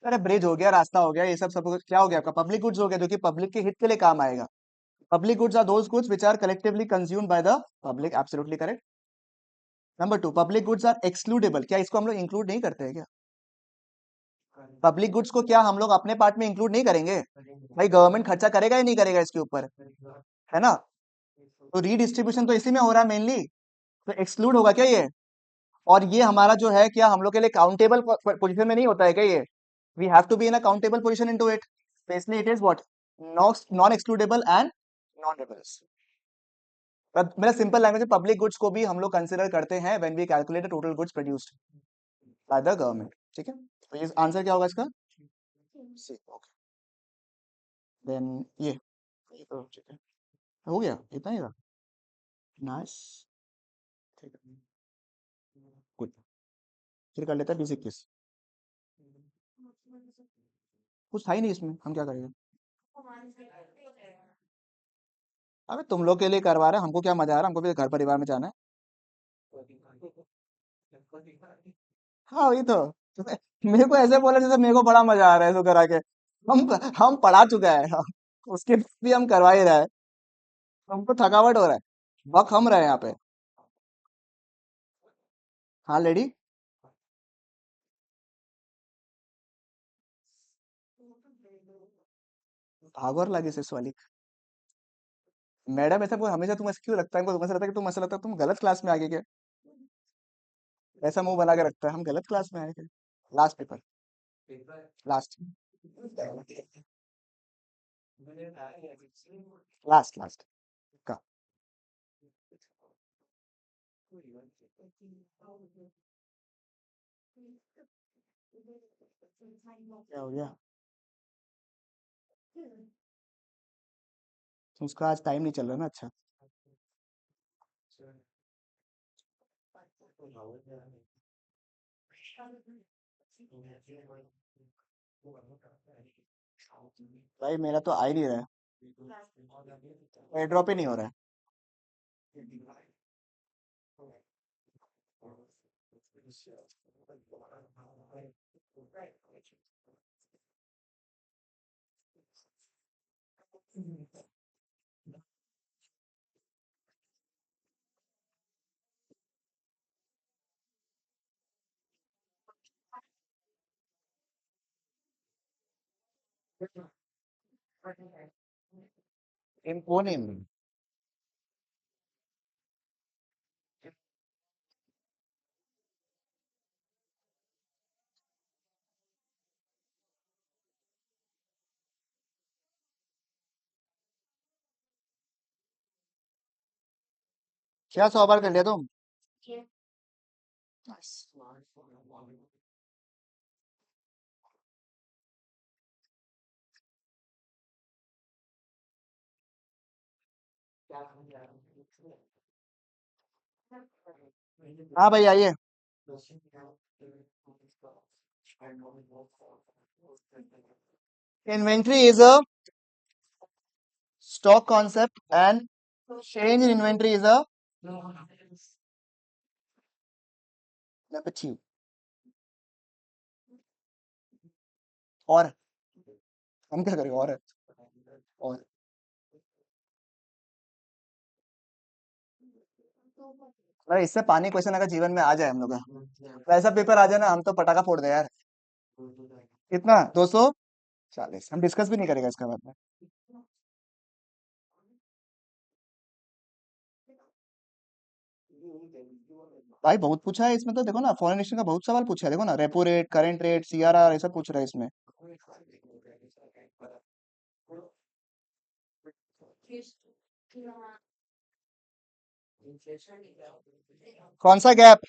अरे ब्रिज हो गया, रास्ता हो गया, ये सब सब कुछ क्या हो गया आपका, पब्लिक गुड्स हो गया, जो कि पब्लिक के हित के लिए काम आएगा। Public goods are those goods which are collectively consumed by the public, absolutely correct. Number 2, public goods are excludable. क्या इसको हम लोग इंक्लूड नहीं करते हैं क्या? पब्लिक गुड्स को क्या हम लोग अपने पार्ट में इंक्लूड नहीं करेंगे? भाई गवर्नमेंट खर्चा करेगा या नहीं करेगा इसके ऊपर, है ना। तो रीडिस्ट्रीब्यूशन तो इसी में हो रहा है मेनली, तो एक्सक्लूड होगा क्या ये? और ये हमारा जो है, क्या हम लोग के लिए काउंटेबल पोजीशन में नहीं होता है क्या ये? We have to be in a countable position into it, so इसलिए it is what, non excludable and non reverse. मेरा सिंपल लैंग्वेज है, पब्लिक गुड्स को भी हम लोग कंसिडर करते हैं when we calculate the total goods produced by the government, ठीक है। तो ये आंसर क्या होगा इसका, सी, ओके। देन ये तो ठीक है, हो गया, इतना ही था। नाइस, ठीक है, गुड। फिर कर लेते हैं 20-21। कुछ था ही नहीं इसमें, हम क्या करेंगे। अबे तुम लोग के लिए करवा रहे हैं, हमको क्या मजा आ रहा है, हमको भी घर परिवार में जाना है। हाँ वही तो, मेरे को ऐसे बोला जैसे मेरे को बड़ा मजा आ रहा है इसको करा के। हम पढ़ा चुका है, उसके बाद भी हम करवा ही रहे हैं। हमको थकावट हो रहा है, वक्त हम रहे हैं यहाँ पे। हाँ लेडी, भागोर लगी से वाली। मैडम ऐसा हमेशा तुम ऐसे क्यों लगता है, हमको ऐसा लगता है कि तुम, ऐसा लगता है तुम गलत क्लास में आ गए क्या, ऐसा मुंह बना के रखता है, हम गलत क्लास में आए क्या। Last paper, last, last last का क्या हो गया, तो उसका आज टाइम नहीं चल रहा ना, अच्छा। भाई मेरा तो आ ही नहीं रहा है, एयर ड्रॉप ही नहीं हो रहा है। वो नहीं मिल- क्या 100 बार कर लिया तुम? हाँ भाई आइए। Inventory is a stock concept and change in inventory is a negative। और हम क्या करेंगे और अरे इससे पानी क्वेश्चन अगर जीवन में आ जाए हम लोग का, वैसा पेपर आ जाए ना, हम तो पटाखा फोड़ दे यार। कितना 240? हम डिस्कस भी नहीं करेंगे इसका बाद में। भाई बहुत पूछा है इसमें तो, देखो ना फॉरेन एक्सचेंज का बहुत सवाल पूछा है, देखो ना repo rate, current rate, CRR, ये सब पूछ रहा है इसमें। कौन सा गैप?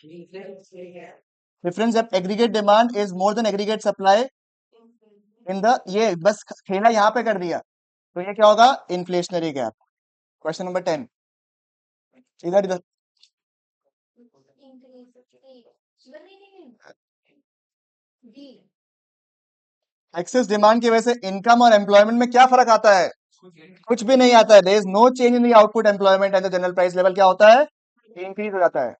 डिफरेंस जब aggregate demand is more than aggregate supply in the, ये बस खेला यहाँ पे कर दिया, तो ये क्या होगा? Inflationary gap. क्वेश्चन नंबर 10, इधर इधर। एक्सेस डिमांड की वजह से इनकम और एम्प्लॉयमेंट में क्या फर्क आता है? कुछ भी नहीं आता है। There is no change in the output employment and the general price level क्या होता है? इंक्रीज हो जाता है।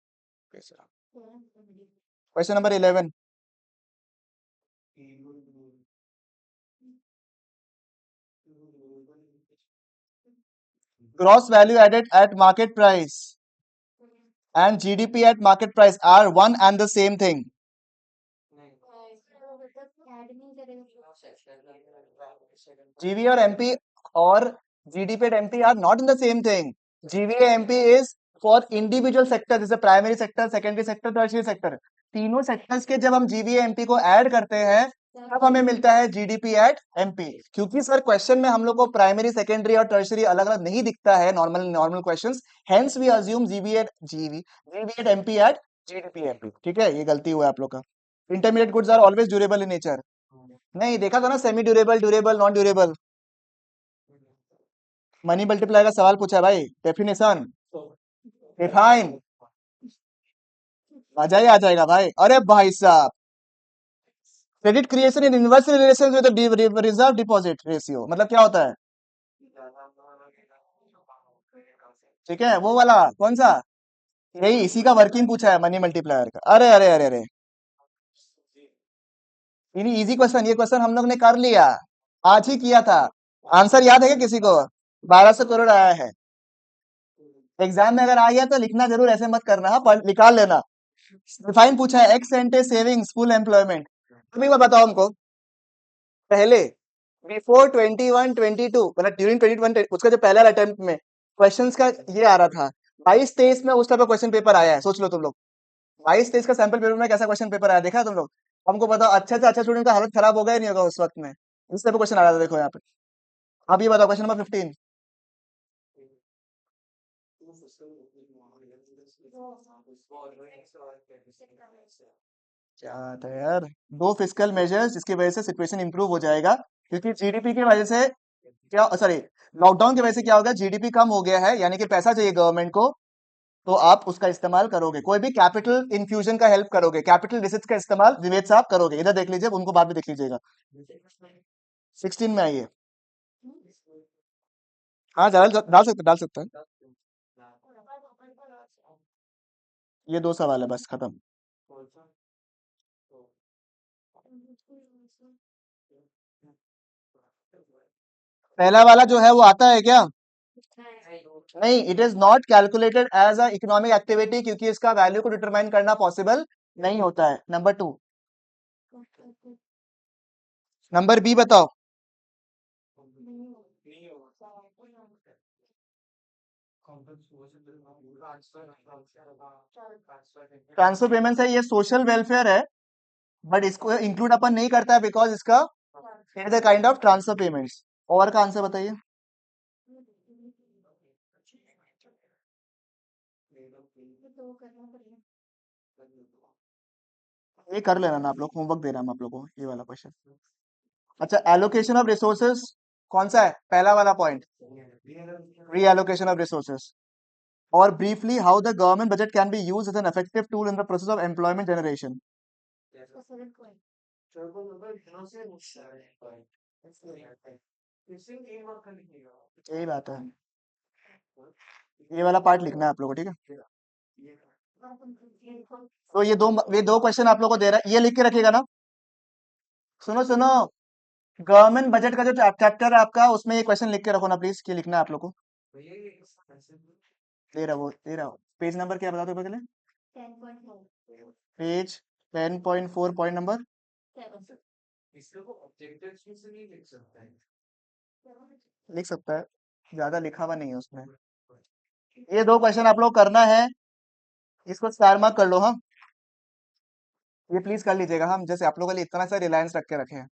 Question number 11, gross value added at market price and GDP at market price are one and the same thing। GVA और एमपी और GDP at MP are not in the same thing. GVA MP is for individual sector, जैसे primary sector, secondary sector, tertiary sector. तीनों सेक्टर्स के जब हम जीवीए एमपी को ऐड करते हैं तब हमें मिलता है जीडीपी एट एमपी। क्योंकि सर क्वेश्चन में हम लोग को प्राइमरी, सेकेंडरी और टर्शियरी अलग अलग नहीं दिखता है, normal normal questions, hence we assume GB at GV at MP at GDP MP. ठीक है, ये गलती हुआ है आप लोग का। Intermediate goods are always durable in nature. नहीं देखा था ना, semi durable, durable, non durable. Money multiply का सवाल पूछा है भाई, डेफिनेशन डिफाइन, मजा ही आ जाएगा भाई। अरे भाई साहब, credit creation in inverse relation with reserve deposit ratio मतलब क्या होता है? ठीक है, वो वाला कौन सा? यही इसी का वर्किंग पूछा है मनी मल्टीप्लायर का। अरे अरे अरे अरे, इजी क्वेश्चन, ये क्वेश्चन हम लोग ने कर लिया, आज ही किया था। आंसर याद है क्या किसी को? 1200 करोड़ आया है। एग्जाम में अगर आ गया तो लिखना जरूर, ऐसे मत करना, हाँ निकाल लेना। डिफाइन पूछा है, x ante savings full employment. अभी मैं बताओ हमको, पहले बिफोर 21-22 मतलब ड्यूरिंग 21, उसका जो पहला अटेम्प्ट में क्वेश्चंस का ये आ रहा था, 22-23 में उस टाइप का क्वेश्चन पेपर आया है, सोच लो तुम लोग। 22-23 का सैंपल पेपर में कैसा क्वेश्चन पेपर आया, देखा है तुम लोग? हमको बताओ, अच्छे से अच्छा स्टूडेंट का हालत खराब होगा ही नहीं होगा उस वक्त में, इस टाइप का क्वेश्चन आ रहा था, देखो यहाँ पे। अब ये बताओ क्वेश्चन नंबर 15। क्या आता है यार? दो फिजिकल मेजर्स जिसकी वजह से सिचुएशन इंप्रूव हो जाएगा, क्योंकि जीडीपी की वजह से क्या, सॉरी, लॉकडाउन की वजह से क्या होगा, जीडीपी कम हो गया है, यानी कि पैसा चाहिए गवर्नमेंट को, तो आप उसका इस्तेमाल करोगे, कोई भी कैपिटल इन्फ्यूजन का हेल्प करोगे, कैपिटल रिसिप्ट का इस्तेमाल विवेक साहब करोगे, इधर देख लीजिए, उनको बाद में देख लीजिएगा। 16 में आइए। हाँ डाल सकता है। ये दो सवाल है, बस खत्म। पहला वाला जो है वो आता है क्या? नहीं, it is not calculated as a economic activity, क्योंकि इसका वैल्यू को डिटरमाइन करना पॉसिबल नहीं होता है। नंबर 2। नंबर बी बताओ। ट्रांसफर पेमेंट है, ये सोशल वेलफेयर है, बट इसको इंक्लूड अपन नहीं करता है बिकॉज इसका it is a kind of transfer payments. और का आंसर बताइए। ये कर लेना ना, आप लोग होमवर्क दे रहा हूं आप लोगों को, ये वाला क्वेश्चन। अच्छा, एलोकेशन ऑफ रिसोर्सेस कौन सा है? पहला वाला point, reallocation of resources. और briefly, how the government budget can be use as an effective tool in the process of employment generation. यही बात है, ये वाला पार्ट लिखना है आप लोगों को, ठीक है। तो ये दो क्वेश्चन आप लोगों को दे रहा है, ये लिख के रखिएगा ना। सुनो सुनो, गवर्नमेंट बजट का जो चैप्टर है आपका, उसमें ये क्वेश्चन लिख के रखो ना प्लीज, ये लिखना है आप लोग को। दे रहा हूँ पेज नंबर क्या बता दो पहले। Page 10.4 point number. लिख सकता है, ज्यादा लिखा हुआ नहीं है उसमें। ये दो क्वेश्चन आप लोग करना है, इसको स्टार मार्क कर लो। हाँ, ये प्लीज कर लीजिएगा, हम जैसे आप लोगों के लिए इतना सा रिलायंस रख के रखे हैं,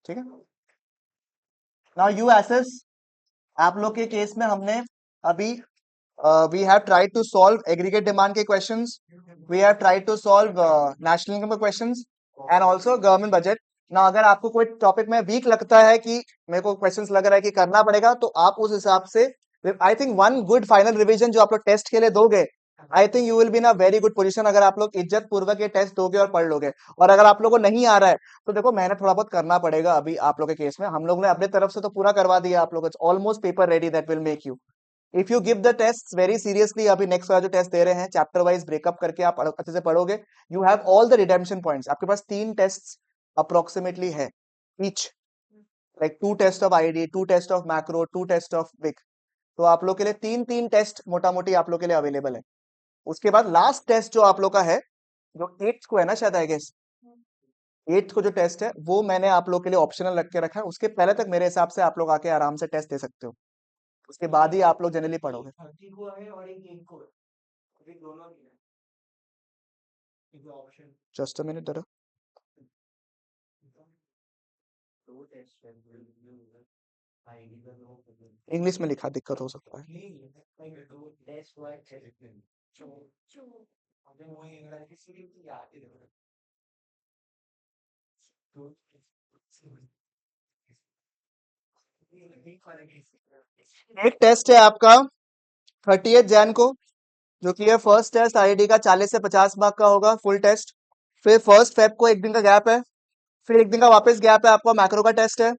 ठीक है। नाउ यू एसेस, आप लोग के केस में हमने अभी we have tried to solve aggregate demand के questions, we have tried to solve national income के questions and also government budget। ना अगर आपको कोई टॉपिक में वीक लगता है कि मेरे को क्वेश्चंस लग रहा है कि करना पड़ेगा, तो आप उस हिसाब से I think one good final revision जो आप लोग टेस्ट के लिए दोगे, I think you will be in a very good position, अगर आप लोग इज्जत पूर्वक ये टेस्ट दोगे और पढ़ लोगे। और अगर आप लोगों को नहीं आ रहा है, तो देखो मेहनत थोड़ा बहुत करना पड़ेगा। अभी आप लोग के केस में हम लोग ने अपने तरफ से तो पूरा करवा दिया, आप लोग almost paper ready, that will make you, if you give the test very seriously. अभी नेक्स्ट वाला जो टेस्ट दे रहे हैं, चैप्टर वाइज ब्रेकअप करके आप अच्छे से पढ़ोगे, you have all the redemption points. आपके पास 3 टेस्ट अप्रोक्सीमेटली है each, like 2 test of ID, 2 test of macro, 2 test of विक। तो आप लोग के लिए 3 टेस्ट मोटा मोटी आप लोग के लिए अवेलेबल है। उसके बाद लास्ट टेस्ट जो आप लोग का है, जो 8th को है ना शायद, आई गेस 8th को जो टेस्ट है, वो मैंने आप लोग के लिए ऑप्शनल रख के रखा है। उसके पहले तक मेरे हिसाब से आप लोग आके आराम से टेस्ट दे सकते हो, उसके बाद ही आप लोग जनरली पढ़ोगे। जस्ट अ मिनट जरा, इंग्लिश में लिखा, दिक्कत हो सकता है। एक टेस्ट है आपका 30 जैन को, जो कि है फर्स्ट टेस्ट आईआईटी का, 40 से 50 मार्क का होगा फुल टेस्ट। फिर 1 फेब को एक दिन का गैप है, फिर एक दिन का वापस गैप है, आपका मैक्रो का टेस्ट है।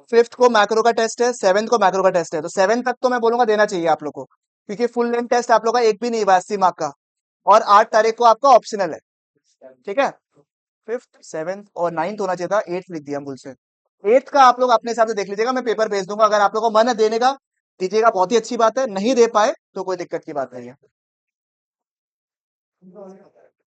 5th को मैक्रो का टेस्ट है, 7th को मैक्रो का टेस्ट है। तो 7 तक तो मैं बोलूंगा देना चाहिए आप लोग को, क्योंकि फुल लेंथ टेस्ट आप लोग का एक भी नहीं हुआ 80 मार्क का। और 8 तारीख को आपका ऑप्शनल है, ठीक है। 5th 7th और 9th होना चाहिए था, 8th लिख दिया भूल से। 8th का आप लोग अपने हिसाब से देख लीजिएगा, मैं पेपर भेज दूंगा। अगर आप लोग को मन है देने का, दीजिएगा, बहुत ही अच्छी बात है। नहीं दे पाए तो कोई दिक्कत की बात नहीं है।